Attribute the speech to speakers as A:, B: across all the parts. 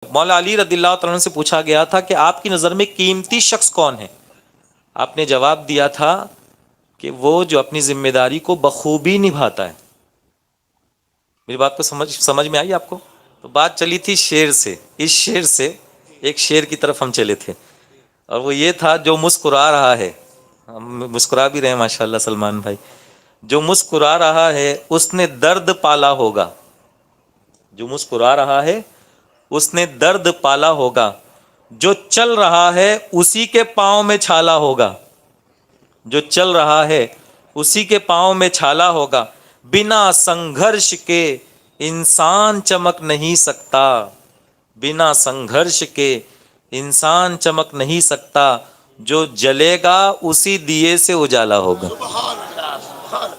A: मौला अली रदिल्लाहु तआला अन्हु से पूछा गया था कि आपकी नज़र में कीमती शख्स कौन है? आपने जवाब दिया था कि वो जो अपनी जिम्मेदारी को बखूबी निभाता है। मेरी बात को समझ में आई आपको? तो बात चली थी शेर से, इस शेर से एक शेर की तरफ हम चले थे, और वो ये था, जो मुस्कुरा रहा है, हम मुस्कुरा भी रहे हैं माशाल्लाह सलमान भाई, जो मुस्कुरा रहा है उसने दर्द पाला होगा। जो मुस्कुरा रहा है उसने दर्द पाला होगा, जो चल रहा है उसी के पाँव में छाला होगा। जो चल रहा है उसी के पाँव में छाला होगा, बिना संघर्ष के इंसान चमक नहीं सकता। बिना संघर्ष के इंसान चमक नहीं सकता, जो जलेगा उसी दिए से उजाला होगा।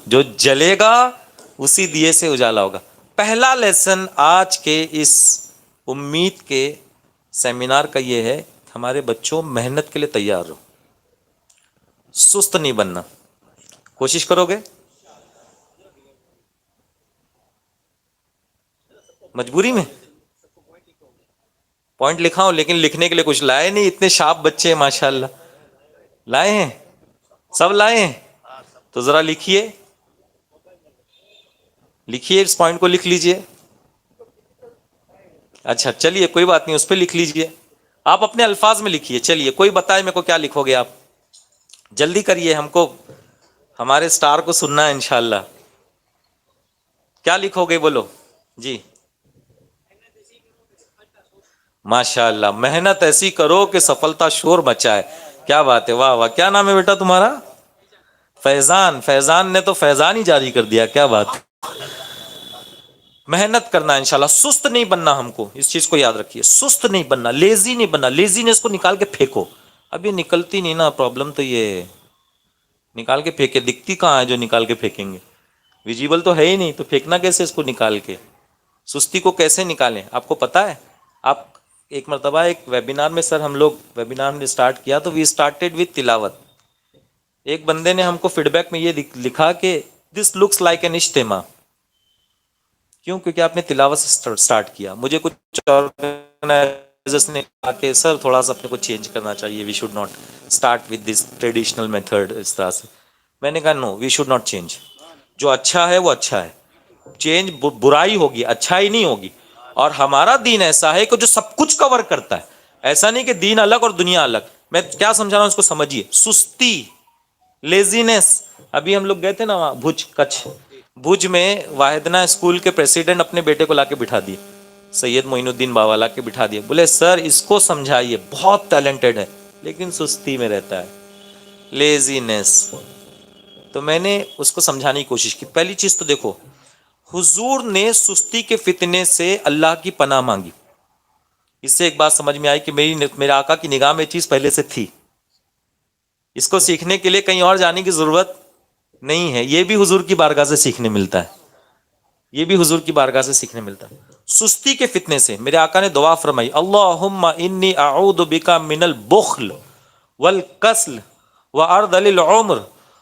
A: जो जलेगा उसी दिए से उजाला होगा। पहला लेसन आज के इस उम्मीद के सेमिनार का ये है, हमारे बच्चों मेहनत के लिए तैयार रहो, सुस्त नहीं बनना। कोशिश करोगे? मजबूरी में पॉइंट लिखा हूं, लेकिन लिखने के लिए कुछ लाए नहीं। इतने शार्प बच्चे हैं माशाल्लाह। लाए हैं? सब लाए हैं? तो जरा लिखिए, लिखिए, इस पॉइंट को लिख लीजिए। अच्छा चलिए कोई बात नहीं, उस पर लिख लीजिए। आप अपने अल्फाज में लिखिए। चलिए कोई बताए मेरे को क्या लिखोगे आप? जल्दी करिए, हमको हमारे स्टार को सुनना है इंशाल्लाह। क्या लिखोगे बोलो जी। माशाल्लाह, मेहनत ऐसी करो कि सफलता शोर मचाए। क्या बात है, वाह वाह। क्या नाम है बेटा तुम्हारा? फैजान। फैजान ने तो फैजान ही जारी कर दिया। क्या बात। मेहनत करना इंशाल्लाह, सुस्त नहीं बनना हमको, इस चीज को याद रखिए। सुस्त नहीं बनना, लेजी नहीं बनना। लेजीनेस को निकाल के फेंको। अब ये निकलती नहीं ना, प्रॉब्लम तो ये है। निकाल के फेंके, दिखती कहाँ है जो निकाल के फेंकेंगे? विजिबल तो है ही नहीं, तो फेंकना कैसे इसको निकाल के? सुस्ती को कैसे निकालें आपको पता है? आप एक मरतबा एक वेबिनार में, सर हम लोग वेबिनार में स्टार्ट किया तो वी स्टार्टेड विद तिलावत। एक बंदे ने हमको फीडबैक में ये लिखा कि दिस लुक्स लाइक एन इज्तिमा। क्यों? क्योंकि आपने तिलावत से स्टार्ट किया। मुझे कुछ ऑर्गेनाइजर्स ने कहा कि सर थोड़ा सा अपने को चेंज करना चाहिए, we should not start with this traditional method, इस तरह से। मैंने कहा no, we should not change. जो अच्छा है वो अच्छा है, चेंज बुराई होगी, अच्छाई नहीं होगी। और हमारा दीन ऐसा है कि जो सब कुछ कवर करता है। ऐसा नहीं कि दीन अलग और दुनिया अलग। मैं क्या समझा रहा हूं उसको समझिए। सुस्ती, लेजीनेस। अभी हम लोग गए थे ना वहां भुज, कच्छ। भुज में वाहिदना स्कूल के प्रेसिडेंट अपने बेटे को लाके बिठा दिए, सैयद मोइनुद्दीन बाबा लाके बिठा दिए। बोले सर इसको समझाइए, बहुत टैलेंटेड है लेकिन सुस्ती में रहता है, लेजीनेस। तो मैंने उसको समझाने की कोशिश की। पहली चीज तो देखो, हुजूर ने सुस्ती के फितने से अल्लाह की पनाह मांगी। इससे एक बात समझ में आई कि मेरे आका की निगाह में चीज पहले से थी। इसको सीखने के लिए कहीं और जाने की जरूरत नहीं है। ये भी हुजूर की बारगाह से सीखने मिलता है। ये भी हुजूर की बारगाह से सीखने मिलता है। सुस्ती के फितने से मेरे आका ने दुआ फरमाई, अल्लाहुम्मा इन्नी अऊदु बिका मिनल बुख्ल वल कस्ल व अर्दलिल उम्र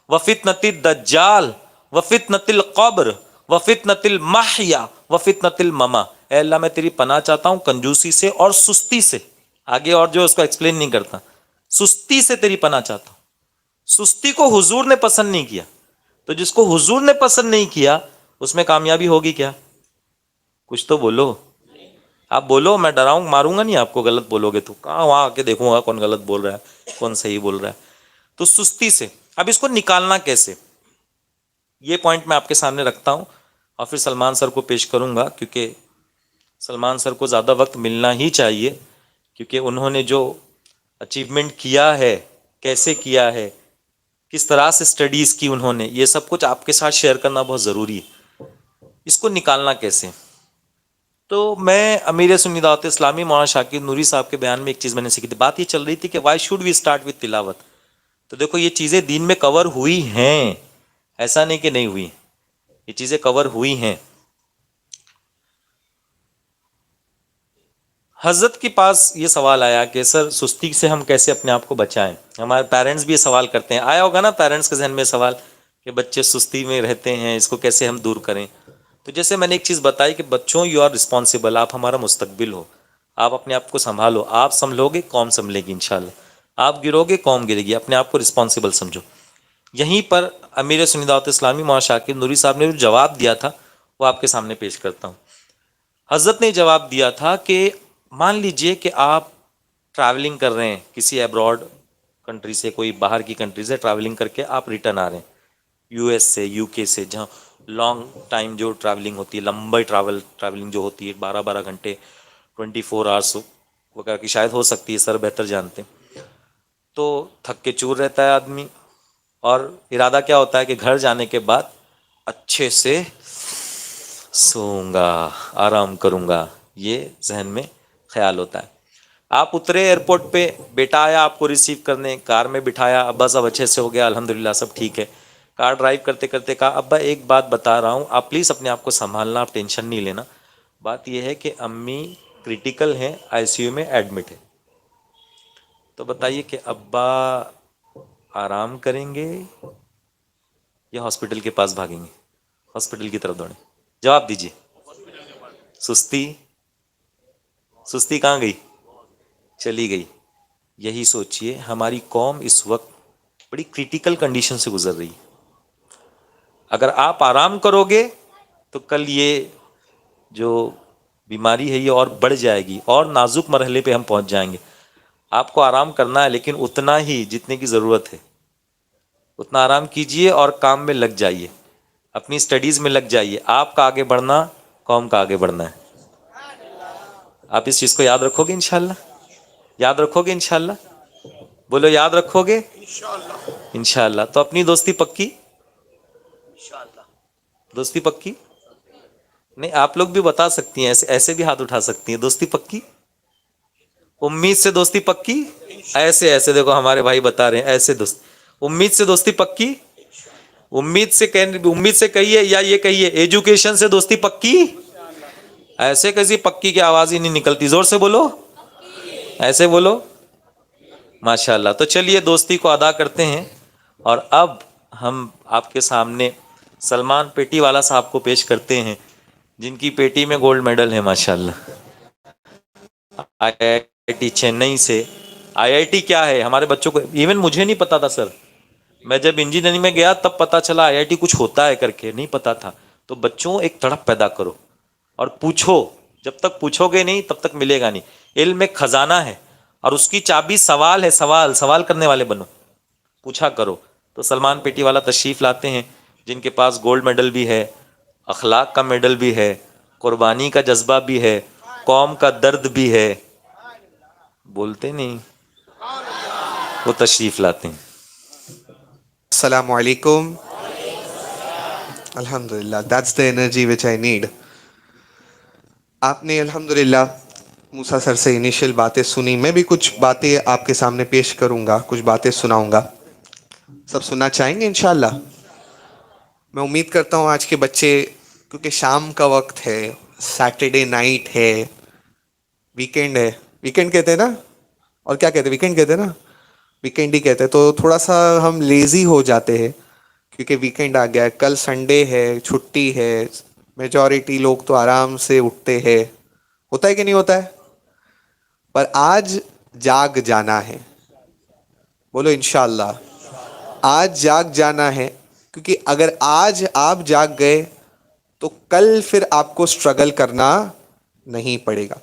A: व फितनतिद दज्जाल व फितनतिल कब्र व फितनतिल महया व फितनतिल ममा। ए अल्लाह, मैं तेरी पनाह चाहता हूं कंजूसी से और सुस्ती से। आगे और जो उसको एक्सप्लेन नहीं करता, सुस्ती से तेरी पनाह चाहता हूं। सुस्ती को हुजूर ने पसंद नहीं किया, तो जिसको हुजूर ने पसंद नहीं किया उसमें कामयाबी होगी क्या? कुछ तो बोलो। आप बोलो, मैं डराऊंगा मारूंगा नहीं आपको, गलत बोलोगे तो। कहाँ वहां आके देखूंगा कौन गलत बोल रहा है कौन सही बोल रहा है। तो सुस्ती से, अब इसको निकालना कैसे, ये पॉइंट मैं आपके सामने रखता हूं और फिर सलमान सर को पेश करूंगा, क्योंकि सलमान सर को ज़्यादा वक्त मिलना ही चाहिए, क्योंकि उन्होंने जो अचीवमेंट किया है, कैसे किया है, किस तरह से स्टडीज़ की उन्होंने, ये सब कुछ आपके साथ शेयर करना बहुत ज़रूरी है। इसको निकालना कैसे? तो मैं अमीर सुन्नी दावत इस्लामी मौलाना शाकिर नूरी साहब के बयान में एक चीज़ मैंने सीखी थी। बात ये चल रही थी कि why should we start with तिलावत। तो देखो ये चीज़ें दीन में कवर हुई हैं, ऐसा नहीं कि नहीं हुई, ये चीज़ें कवर हुई हैं। हजरत के पास ये सवाल आया कि सर सुस्ती से हम कैसे अपने आप को बचाएं। हमारे पेरेंट्स भी ये सवाल करते हैं, आया होगा ना पेरेंट्स के जहन में सवाल कि बच्चे सुस्ती में रहते हैं, इसको कैसे हम दूर करें। तो जैसे मैंने एक चीज़ बताई कि बच्चों, यू आर रिस्पॉन्सिबल, आप हमारा मुस्तकबिल हो। आप अपने आप को संभालो, आप संभलोगे कौम संभलेगी इंशाल्लाह, आप गिरोगे कौम गिरेगी, अपने आप को रिस्पॉन्सिबल समझो। यहीं पर अमीर सुन्नी दावत इस्लामी मौलाना शाकिर नूरी साहब ने जो जवाब दिया था वो आपके सामने पेश करता हूँ। हज़रत ने जवाब दिया था कि मान लीजिए कि आप ट्रैवलिंग कर रहे हैं किसी अब्रॉड कंट्री से, कोई बाहर की कंट्री से ट्रैवलिंग करके आप रिटर्न आ रहे हैं, यूएस से, यूके से, जहाँ लॉन्ग टाइम जो ट्रैवलिंग होती है, लंबी ट्रैवलिंग जो होती है 12-12 घंटे 24 आवर्स वगैरह की शायद हो सकती है, सर बेहतर जानते हैं। तो थक के चूर रहता है आदमी और इरादा क्या होता है कि घर जाने के बाद अच्छे से सोऊंगा, आराम करूंगा, ये जहन में ख्याल होता है। आप उतरे एयरपोर्ट पे, बेटा आया आपको रिसीव करने, कार में बिठाया, अब्बा सब अच्छे से हो गया, अल्हम्दुलिल्लाह सब ठीक है। कार ड्राइव करते करते कहा, अब्बा एक बात बता रहा हूँ, आप प्लीज़ अपने आप को संभालना, आप टेंशन नहीं लेना। बात यह है कि अम्मी क्रिटिकल हैं, आईसीयू में एडमिट है। तो बताइए कि अब्बा आराम करेंगे या हॉस्पिटल के पास भागेंगे, हॉस्पिटल की तरफ दौड़े? जवाब दीजिए। सुस्ती, सुस्ती कहाँ गई? चली गई। यही सोचिए, हमारी कौम इस वक्त बड़ी क्रिटिकल कंडीशन से गुजर रही है। अगर आप आराम करोगे तो कल ये जो बीमारी है ये और बढ़ जाएगी और नाजुक मरहले पे हम पहुंच जाएंगे। आपको आराम करना है, लेकिन उतना ही जितने की ज़रूरत है उतना आराम कीजिए और काम में लग जाइए, अपनी स्टडीज़ में लग जाइए। आपका आगे बढ़ना कौम का आगे बढ़ना है। आप इस चीज़ को याद रखोगे इंशाल्लाह? याद रखोगे इंशाल्लाह? बोलो याद रखोगे इंशाल्लाह। तो अपनी दोस्ती पक्की? दोस्ती पक्की? नहीं, आप लोग भी बता सकती हैं, ऐसे ऐसे भी हाथ उठा सकती हैं। दोस्ती पक्की? उम्मीद से दोस्ती पक्की? ऐसे ऐसे देखो हमारे भाई बता रहे हैं, ऐसे दोस्त। उम्मीद से दोस्ती पक्की? उम्मीद से कहिए या ये कहिए एजुकेशन से दोस्ती पक्की? ऐसे कैसी पक्की की आवाज ही नहीं निकलती, जोर से बोलो, ऐसे बोलो। माशाल्लाह। तो चलिए दोस्ती को अदा करते हैं और अब हम आपके सामने सलमान पेटी वाला साहब को पेश करते हैं, जिनकी पेटी में गोल्ड मेडल है माशाल्लाह। आईआईटी चेन्नई से। आईआईटी क्या है हमारे बच्चों को, इवन मुझे नहीं पता था सर। मैं जब इंजीनियरिंग में गया तब पता चला आईआईटी कुछ होता है करके, नहीं पता था। तो बच्चों एक तड़प पैदा करो और पूछो, जब तक पूछोगे नहीं तब तक मिलेगा नहीं। इल्म एक खजाना है और उसकी चाबी सवाल है, सवाल सवाल करने वाले बनो, पूछा करो। तो सलमान पेटी वाला तशरीफ़ लाते हैं, जिनके पास गोल्ड मेडल भी है, अखलाक का मेडल भी है, कुर्बानी का जज्बा भी है, कौम का दर्द भी है। बोलते नहीं, वो तशरीफ़ लाते हैं।
B: Assalamu alaikum. Alhamdulillah, that's the energy which I need. आपने अल्हम्दुलिल्लाह मूसा सर से इनिशियल बातें सुनी, मैं भी कुछ बातें आपके सामने पेश करूंगा, कुछ बातें सुनाऊंगा। सब सुनना चाहेंगे इंशाल्लाह? मैं उम्मीद करता हूँ आज के बच्चे, क्योंकि शाम का वक्त है, सैटरडे नाइट है, वीकेंड है, वीकेंड कहते हैं ना, और क्या कहते हैं, वीकेंड कहते हैं ना, वीकेंड ही कहते हैं। तो थोड़ा सा हम लेज़ी हो जाते हैं क्योंकि वीकेंड आ गया है, कल संडे है, छुट्टी है, मेजॉरिटी लोग तो आराम से उठते हैं, होता है कि नहीं होता है? पर आज जाग जाना है, बोलो इंशाल्लाह आज जाग जाना है, क्योंकि अगर आज आप जाग गए तो कल फिर आपको स्ट्रगल करना नहीं पड़ेगा।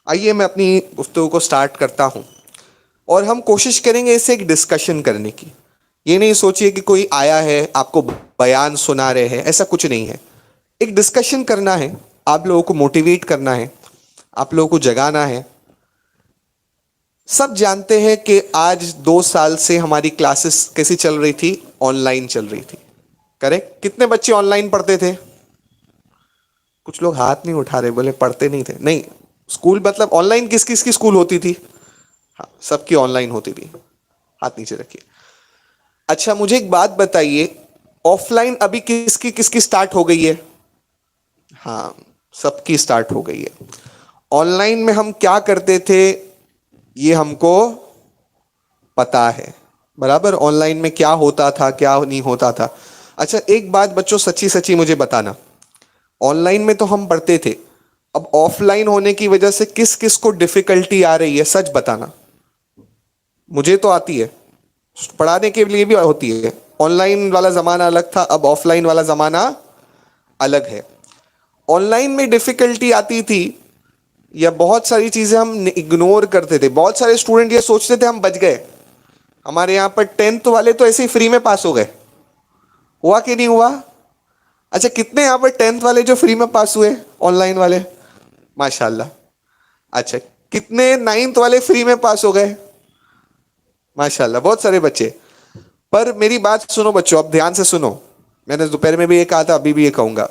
B: आइए मैं अपनी गुफ्तगू को स्टार्ट करता हूँ और हम कोशिश करेंगे इसे एक डिस्कशन करने की। ये नहीं सोचिए कि कोई आया है आपको बयान सुना रहे हैं, ऐसा कुछ नहीं है। एक डिस्कशन करना है, आप लोगों को मोटिवेट करना है, आप लोगों को जगाना है। सब जानते हैं कि आज 2 साल से हमारी क्लासेस कैसी चल रही थी? ऑनलाइन चल रही थी, करेक्ट? कितने बच्चे ऑनलाइन पढ़ते थे? कुछ लोग हाथ नहीं उठा रहे, बोले पढ़ते नहीं थे। नहीं, स्कूल मतलब ऑनलाइन किस किस की स्कूल होती थी? हाँ, सबकी ऑनलाइन होती थी। हाथ नीचे रखिए। अच्छा, मुझे एक बात बताइए, ऑफलाइन अभी किसकी स्टार्ट हो गई है? हाँ, सबकी स्टार्ट हो गई है। ऑनलाइन में हम क्या करते थे ये हमको पता है, बराबर? ऑनलाइन में क्या होता था, क्या नहीं होता था। अच्छा, एक बात बच्चों सच्ची सच्ची मुझे बताना, ऑनलाइन में तो हम पढ़ते थे, अब ऑफलाइन होने की वजह से किस किस को डिफिकल्टी आ रही है, सच बताना। मुझे तो आती है, पढ़ाने के लिए भी होती है। ऑनलाइन वाला जमाना अलग था, अब ऑफलाइन वाला जमाना अलग है। ऑनलाइन में डिफिकल्टी आती थी या बहुत सारी चीजें हम इग्नोर करते थे। बहुत सारे स्टूडेंट ये सोचते थे हम बच गए। हमारे यहाँ पर 10th वाले तो ऐसे ही फ्री में पास हो गए। हुआ कि नहीं हुआ? अच्छा, कितने यहाँ पर 10th वाले जो फ्री में पास हुए ऑनलाइन वाले? माशाल्लाह। अच्छा, कितने 9th वाले फ्री में पास हो गए? माशाल्लाह, बहुत सारे बच्चे। पर मेरी बात सुनो बच्चों, अब ध्यान से सुनो। मैंने दोपहर में भी ये कहा था, अभी भी ये कहूंगा।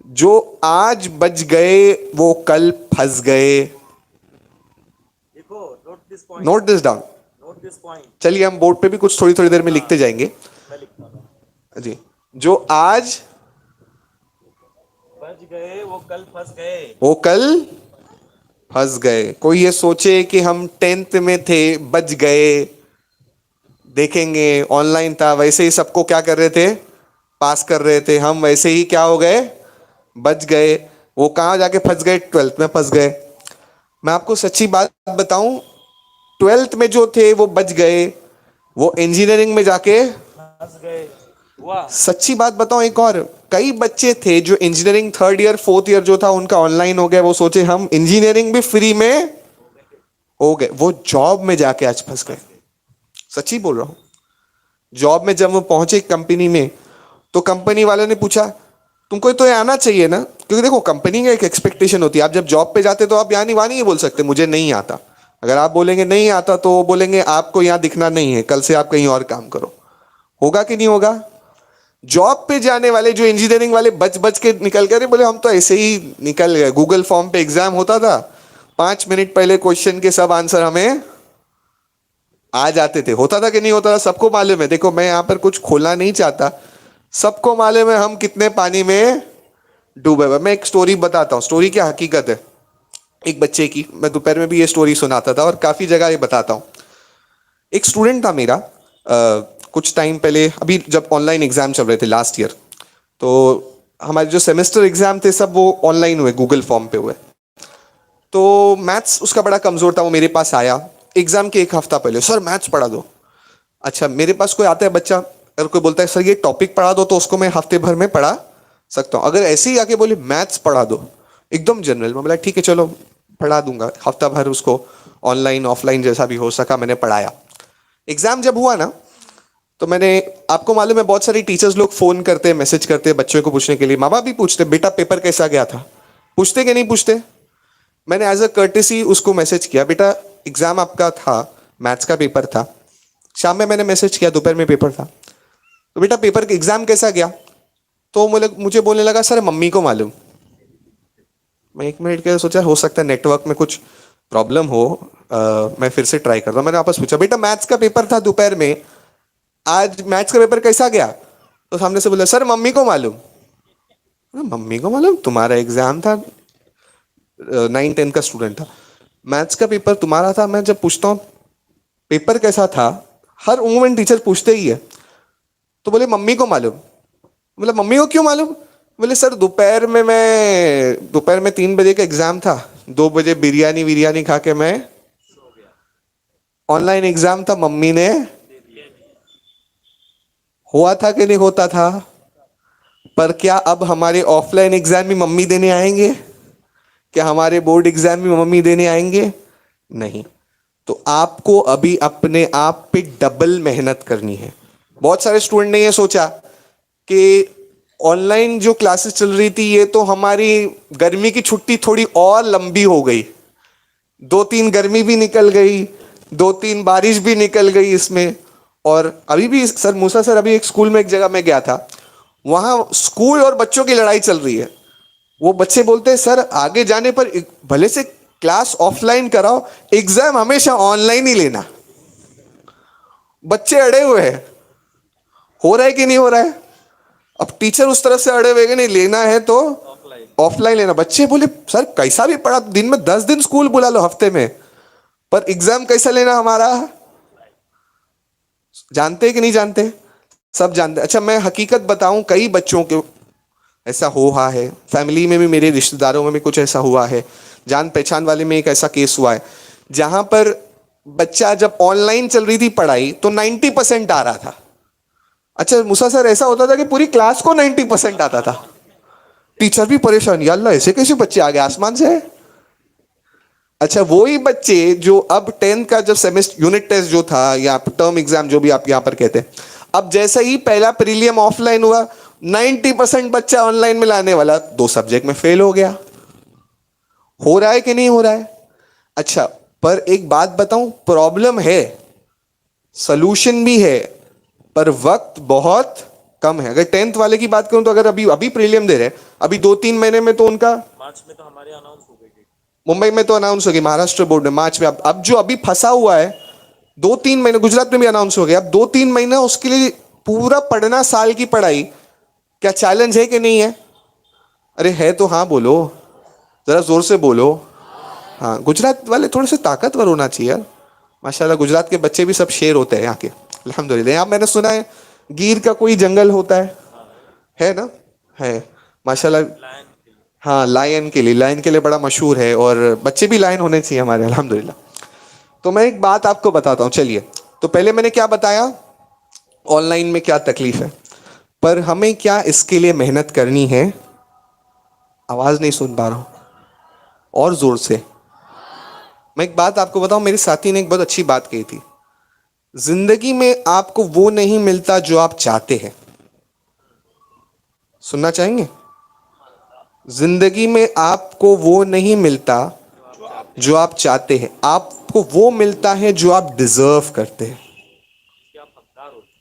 B: जो आज बच गए वो कल फंस गए।
A: देखो, note this point,
B: note this down.
A: Note this point.
B: चलिए हम बोर्ड पे भी कुछ थोड़ी थोड़ी देर में लिखते जाएंगे।
A: मैं लिखता हूँ।
B: जी। जो आज
A: बच गए वो कल फंस गए।
B: वो कल फंस गए। कोई ये सोचे कि हम 10th में थे, बच गए, देखेंगे ऑनलाइन था, वैसे ही सबको क्या कर रहे थे, पास कर रहे थे। हम वैसे ही क्या हो गए, बच गए। वो कहाँ जाके फंस गए? 12th में फंस गए। मैं आपको सच्ची बात बताऊं, 12th में जो थे वो बच गए, वो इंजीनियरिंग में जाके
A: फंस गए। हुआ।
B: सच्ची बात बताऊं एक और, कई बच्चे थे जो engineering 3rd year 4th year जो था उनका ऑनलाइन हो गया। वो सोचे हम इंजीनियरिंग भी फ्री में हो गए, वो जॉब में जाके आज फंस गए। सच्ची बोल रहा हूं। जॉब में जब वो पहुंचे कंपनी में, तो कंपनी वालों ने पूछा तुमको तो ये आना चाहिए ना, क्योंकि देखो कंपनी का एक एक्सपेक्टेशन होती है। आप जब जॉब पे जाते तो आप यहाँ नहीं वहाँ नहीं बोल सकते मुझे नहीं आता। अगर आप बोलेंगे नहीं आता तो वो बोलेंगे आपको यहाँ दिखना नहीं है, कल से आप कहीं और काम करो। होगा कि नहीं होगा? जॉब पे जाने वाले जो इंजीनियरिंग वाले बच बच के निकल गए, बोले हम तो ऐसे ही निकल गए। गूगल फॉर्म पे एग्जाम होता था, 5 मिनट पहले क्वेश्चन के सब आंसर हमें आ जाते थे। होता था कि नहीं होता था? सबको मालूम है। देखो मैं यहाँ पर कुछ खोलना नहीं चाहता, सबको मालूम है हम कितने पानी में डूबे हुए। मैं एक स्टोरी बताता हूँ, स्टोरी क्या हकीकत है एक बच्चे की। मैं दोपहर में भी ये स्टोरी सुनाता था और काफी जगह ये बताता हूँ। एक स्टूडेंट था मेरा, कुछ टाइम पहले, अभी जब ऑनलाइन एग्जाम चल रहे थे लास्ट ईयर, तो हमारे जो सेमेस्टर एग्जाम थे सब वो ऑनलाइन हुए, गूगल फॉर्म पे हुए। तो मैथ्स उसका बड़ा कमजोर था। वो मेरे पास आया एग्जाम के एक हफ्ता पहले, सर मैथ्स पढ़ा दो। अच्छा, मेरे पास कोई आता है बच्चा, अगर कोई बोलता है सर ये टॉपिक पढ़ा दो, तो उसको मैं हफ्ते भर में पढ़ा सकता हूँ। अगर ऐसे ही आके बोले मैथ्स पढ़ा दो एकदम जनरल, मैं बोला ठीक है चलो पढ़ा दूंगा। हफ्ता भर उसको ऑनलाइन ऑफलाइन जैसा भी हो सका मैंने पढ़ाया। एग्जाम जब हुआ ना, तो मैंने, आपको मालूम है बहुत सारी टीचर्स लोग फोन करते हैं, मैसेज करते हैं बच्चों को पूछने के लिए। माँ बाप भी पूछते बेटा पेपर कैसा गया था, पूछते कि नहीं पूछते? मैंने एज अ कर्टेसी उसको मैसेज किया, बेटा एग्जाम आपका था, मैथ्स का पेपर था। शाम में मैंने मैसेज किया, दोपहर में पेपर था, तो बेटा पेपर का एग्जाम कैसा गया? तो मुझे बोलने लगा सर मम्मी को मालूम। मैं 1 मिनट के लिए सोचा हो सकता है नेटवर्क में कुछ प्रॉब्लम हो, मैं फिर से ट्राई करता हूँ। मैंने वापस पूछा बेटा मैथ्स का पेपर था दोपहर में, आज मैथ्स का पेपर कैसा गया? तो सामने से बोला सर मम्मी को मालूम। मम्मी को मालूम? तुम्हारा एग्जाम था, 9-10 का स्टूडेंट था, मैथ्स का पेपर तुम्हारा था। मैं जब पूछता हूँ पेपर कैसा था, हर उमूमन टीचर पूछते ही है। तो बोले मम्मी को मालूम। बोले मम्मी को क्यों मालूम? बोले सर दोपहर में 3 बजे का एग्जाम था, 2 बजे बिरयानी विरयानी खा के मैं, ऑनलाइन एग्जाम था, मम्मी ने, हुआ था कि नहीं होता था? पर क्या अब हमारे ऑफलाइन एग्जाम भी मम्मी देने आएंगे? क्या हमारे बोर्ड एग्जाम भी मम्मी देने आएंगे? नहीं। तो आपको अभी अपने आप पे डबल मेहनत करनी है। बहुत सारे स्टूडेंट ने ये सोचा कि ऑनलाइन जो क्लासेस चल रही थी ये तो हमारी गर्मी की छुट्टी थोड़ी और लंबी हो गई, 2-3 गर्मी भी निकल गई, 2-3 बारिश भी निकल गई इसमें। और अभी भी सर मूसा सर, अभी एक स्कूल में एक जगह मैं गया था, वहां स्कूल और बच्चों की लड़ाई चल रही है। वो बच्चे बोलते हैं सर आगे जाने पर भले से क्लास ऑफलाइन कराओ, एग्जाम हमेशा ऑनलाइन ही लेना। बच्चे अड़े हुए हैं। हो रहा है कि नहीं हो रहा है? अब टीचर उस तरफ से अड़े हुए कि नहीं, लेना है तो ऑफलाइन लेना। बच्चे बोले सर कैसा भी पढ़ा, दिन में 10 दिन स्कूल बुला लो हफ्ते में, पर एग्जाम कैसा लेना हमारा? जानते कि नहीं जानते? सब जानते। अच्छा मैं हकीकत बताऊं, कई बच्चों के ऐसा हुआ है, फैमिली में भी मेरे रिश्तेदारों में भी कुछ ऐसा हुआ है, जान पहचान वाले में एक ऐसा केस हुआ है जहां पर बच्चा जब ऑनलाइन चल रही थी पढ़ाई तो 90% आ रहा था। अच्छा मूसा सर, ऐसा होता था कि पूरी क्लास को 90% आता था, टीचर भी परेशान, या अल्लाह ऐसे कैसे बच्चे आ गए आसमान से। अच्छा वही बच्चे जो अब 10th का जब सेमेस्टर यूनिट टेस्ट जो था या टर्म एग्जाम जो भी आप यहां पर कहते हैं, अब जैसा ही पहला प्रीलियम ऑफलाइन हुआ 90% बच्चा ऑनलाइन में लाने वाला 2 सब्जेक्ट में फेल हो गया। हो रहा है कि नहीं हो रहा है? अच्छा पर एक बात बताऊं, प्रॉब्लम है, सॉल्यूशन भी है, पर वक्त बहुत कम है। अगर 10th वाले की बात करूं तो अगर अभी अभी प्रीलियम दे रहे हैं, अभी 2-3 महीने में तो उनका
A: मार्च में तो हमारे अनाउंस हो गई।
B: मुंबई में तो अनाउंस हो गई, महाराष्ट्र बोर्ड में मार्च में। अब जो अभी फंसा हुआ है 2-3 महीने, गुजरात में भी अनाउंस हो गया, अब 2-3 महीना उसके लिए पूरा पढ़ना, साल की पढ़ाई, क्या चैलेंज है कि नहीं है? अरे है तो हाँ बोलो, जरा जोर से बोलो। हाँ गुजरात वाले थोड़े से ताकतवर होना चाहिए यार, माशाल्लाह गुजरात के बच्चे भी सब शेर होते हैं यहाँ के, अल्हम्दुलिल्लाह। यहाँ मैंने सुना है गिर का कोई जंगल होता है ना? है माशाल्लाह। हाँ लायन के लिए बड़ा मशहूर है, और बच्चे भी लायन होने चाहिए हमारे, अल्हम्दुलिल्लाह। तो मैं एक बात आपको बताता हूँ, चलिए। तो पहले मैंने क्या बताया, ऑनलाइन में क्या तकलीफ है, पर हमें क्या इसके लिए मेहनत करनी है। आवाज नहीं सुन पा रहा हूं, और जोर से। मैं एक बात आपको बताऊं, मेरे साथी ने एक बहुत अच्छी बात कही थी, जिंदगी में आपको वो नहीं मिलता जो आप चाहते हैं। सुनना चाहेंगे? जिंदगी में आपको वो नहीं मिलता जो आप चाहते हैं, आपको वो मिलता है जो आप डिजर्व करते हैं,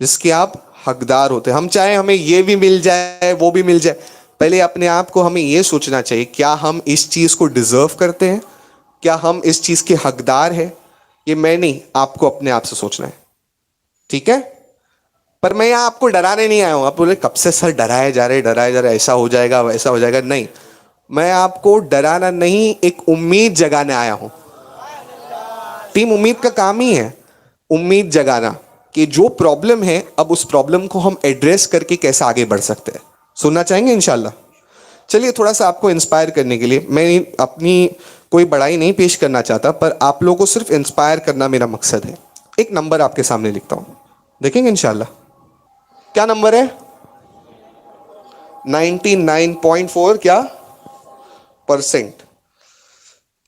B: जिसके आप हकदार होते हैं। हम चाहे हमें ये भी मिल जाए वो भी मिल जाए, पहले अपने आप को हमें ये सोचना चाहिए, क्या हम इस चीज को डिजर्व करते हैं, क्या हम इस चीज के हकदार हैं? ये मैं नहीं, आपको अपने आप से सोचना है, ठीक है? पर मैं यहाँ आपको डराने नहीं आया हूं। आप बोले कब से सर डराए जा रहे, ऐसा हो जाएगा वैसा हो जाएगा। नहीं, मैं आपको डराना नहीं, एक उम्मीद जगाने आया हूं। टीम उम्मीद का काम ही है, उम्मीद जगाना, कि जो प्रॉब्लम है अब उस प्रॉब्लम को हम एड्रेस करके कैसे आगे बढ़ सकते हैं। सुनना चाहेंगे इंशाल्लाह? चलिए, थोड़ा सा आपको इंस्पायर करने के लिए, मैं अपनी कोई बड़ाई नहीं पेश करना चाहता, पर आप लोगों को सिर्फ इंस्पायर करना मेरा मकसद है। एक नंबर आपके सामने लिखता हूं, देखेंगे इंशाल्लाह। क्या नंबर है? 99.4 क्या परसेंट?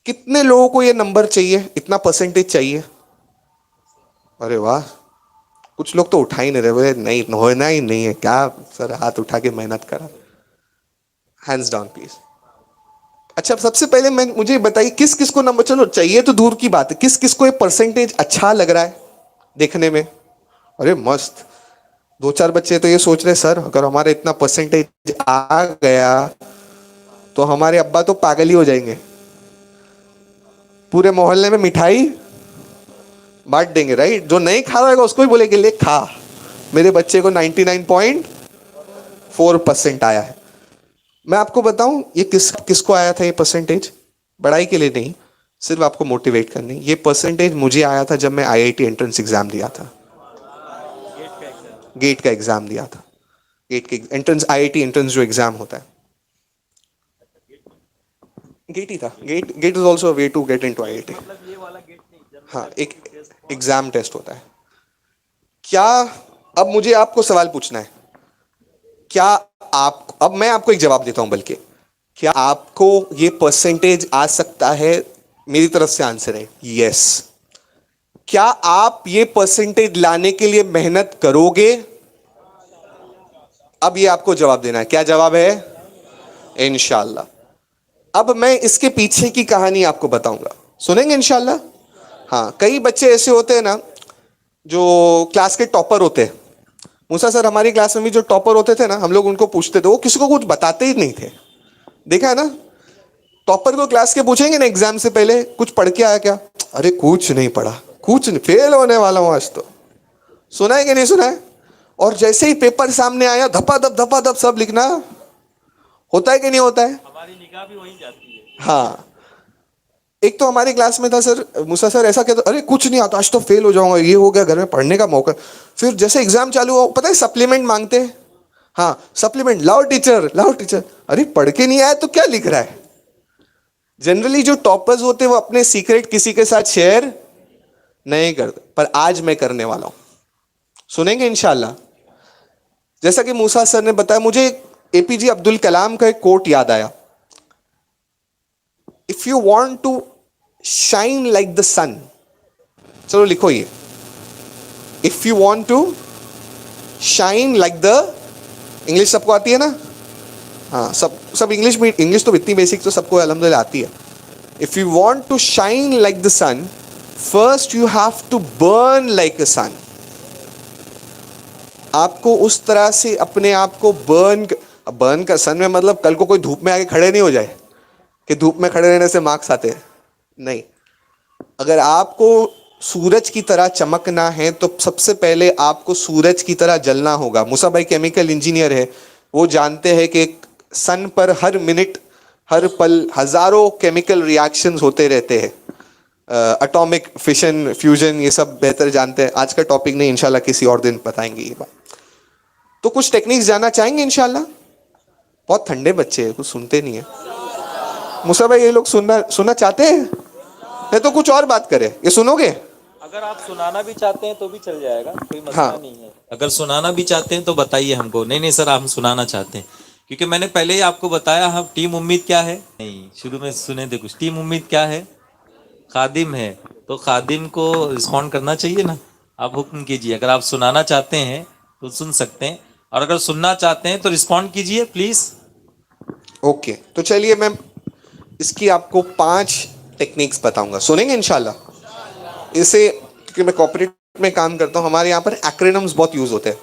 B: कितने लोगों को ये नंबर चाहिए, इतना परसेंटेज चाहिए? अरे वाह, कुछ लोग तो उठा ही नहीं रहे, बोले नहीं होना ही नहीं है क्या सर, हाथ उठा के मेहनत करा। Hands down please. अच्छा सबसे पहले मुझे बताइए, किस किस को नंबर, चलो चाहिए तो दूर की बात है, किस किस को ये परसेंटेज अच्छा लग रहा है देखने में? अरे मस्त, 2-4 बच्चे तो ये सोच रहे सर अगर हमारे इतना परसेंटेज आ गया तो हमारे अब्बा तो पागल ही हो जाएंगे, पूरे मोहल्ले में मिठाई बांट देंगे, राइट? जो नहीं खा रहा है उसको भी बोलेंगे ले खा, मेरे बच्चे को 99.4% आया है। मैं आपको बताऊं ये किसको आया था ये परसेंटेज, बड़ाई के लिए नहीं, सिर्फ आपको मोटिवेट करने। ये परसेंटेज मुझे आया था जब मैं आईआईटी एंट्रेंस एग्जाम दिया था, गेट का एग्जाम दिया था, गेट के एंट्रेंस, आईआईटी एंट्रेंस जो एग्जाम होता है, गेट ही था। GATE is also a way to get into IIT. हाँ, एक एग्जाम टेस्ट होता है। क्या, अब मुझे आपको सवाल पूछना है, क्या आप, अब मैं आपको एक जवाब देता हूं, बल्कि क्या आपको ये परसेंटेज आ सकता है? मेरी तरफ से आंसर है यस। क्या आप ये परसेंटेज लाने के लिए मेहनत करोगे? अब ये आपको जवाब देना है, क्या जवाब है? इंशाल्लाह। अब मैं इसके पीछे की कहानी आपको बताऊंगा, सुनेंगे इंशाल्लाह? हाँ, कई बच्चे ऐसे होते हैं ना जो क्लास के टॉपर होते हैं। मूसा सर हमारी क्लास में भी जो टॉपर होते थे ना, हम लोग उनको पूछते थे, वो किसी को कुछ बताते ही नहीं थे। देखा है ना, टॉपर को क्लास के पूछेंगे ना एग्जाम से पहले कुछ पढ़ के आया क्या? अरे कुछ नहीं पढ़ा, कुछ नहीं, फेल होने वाला हूं आज तो। सुना है कि नहीं सुना है? और जैसे ही पेपर सामने आया धपा धप सब लिखना, होता है कि नहीं होता है?
A: हमारी निगाह भी वहीं जाती है।
B: हाँ, एक तो हमारी क्लास में था सर, मूसा सर ऐसा कहता, अरे कुछ नहीं आता आज तो फेल हो जाऊंगा, ये हो गया, घर में पढ़ने का मौका। फिर जैसे एग्जाम चालू हो, पता है सप्लीमेंट मांगते हैं, हाँ सप्लीमेंट लाओ टीचर, अरे पढ़ के नहीं आया तो क्या लिख रहा है। जनरली जो टॉपर्स होते हैं वो अपने सीक्रेट किसी के साथ शेयर नहीं करते, पर आज मैं करने वाला हूं, सुनेंगे इंशाल्लाह। जैसा कि मूसा सर ने बताया, मुझे एपीजे अब्दुल कलाम का एक कोट याद आया, if you want to shine like the sun, चलो लिखो ये, if you want to shine like the, English सबको आती है ना, हाँ सब इंग्लिश में, इंग्लिश तो इतनी बेसिक तो सबको अल्हम्दुलिल्लाह आती है। If you want to shine like the sun, first you have to burn like a sun. आपको उस तरह से अपने आप को बर्न कर, सन में मतलब कल को कोई धूप में आके खड़े नहीं हो जाए कि धूप में खड़े रहने से मार्क्स आते हैं, नहीं। अगर आपको सूरज की तरह चमकना है तो सबसे पहले आपको सूरज की तरह जलना होगा। मूसा भाई केमिकल इंजीनियर है, वो जानते हैं कि सन पर हर मिनट हर पल हजारों केमिकल रिएक्शंस होते रहते हैं, एटॉमिक फिशन फ्यूजन, ये सब बेहतर जानते हैं, आज का टॉपिक नहीं, इंशाल्लाह किसी और दिन बताएंगे ये बात। तो कुछ टेक्निक्स जानना चाहेंगे इंशाल्लाह। बहुत ठंडे बच्चे हैं, कुछ सुनते नहीं है। मूसा भाई ये लोग सुनना चाहते हैं, नहीं तो कुछ और बात करें, ये सुनोगे?
A: अगर आप सुनाना भी चाहते हैं तो भी चल जाएगा, कोई मसला
B: हाँ।
A: नहीं है। अगर सुनाना भी चाहते हैं तो बताइए हमको। नहीं सर, हम सुनाना चाहते हैं, क्योंकि मैंने पहले ही आपको बताया, हम टीम उम्मीद क्या है, नहीं शुरू में सुने थे कुछ, टीम उम्मीद क्या है, खादिम है, तो खादिम को रिस्पॉन्ड करना चाहिए ना। आप हुक्म कीजिए, अगर आप सुनाना चाहते हैं तो सुन सकते हैं, और अगर सुनना चाहते हैं तो रिस्पॉन्ड कीजिए प्लीज।
B: ओके, तो चलिए मैं इसकी आपको 5 टेक्निक्स बताऊंगा, सुनेंगे इंशाल्लाह। इसे क्योंकि मैं कॉर्पोरेट में काम करता हूं, हमारे यहाँ पर एक्रोनिम्स बहुत यूज होते हैं।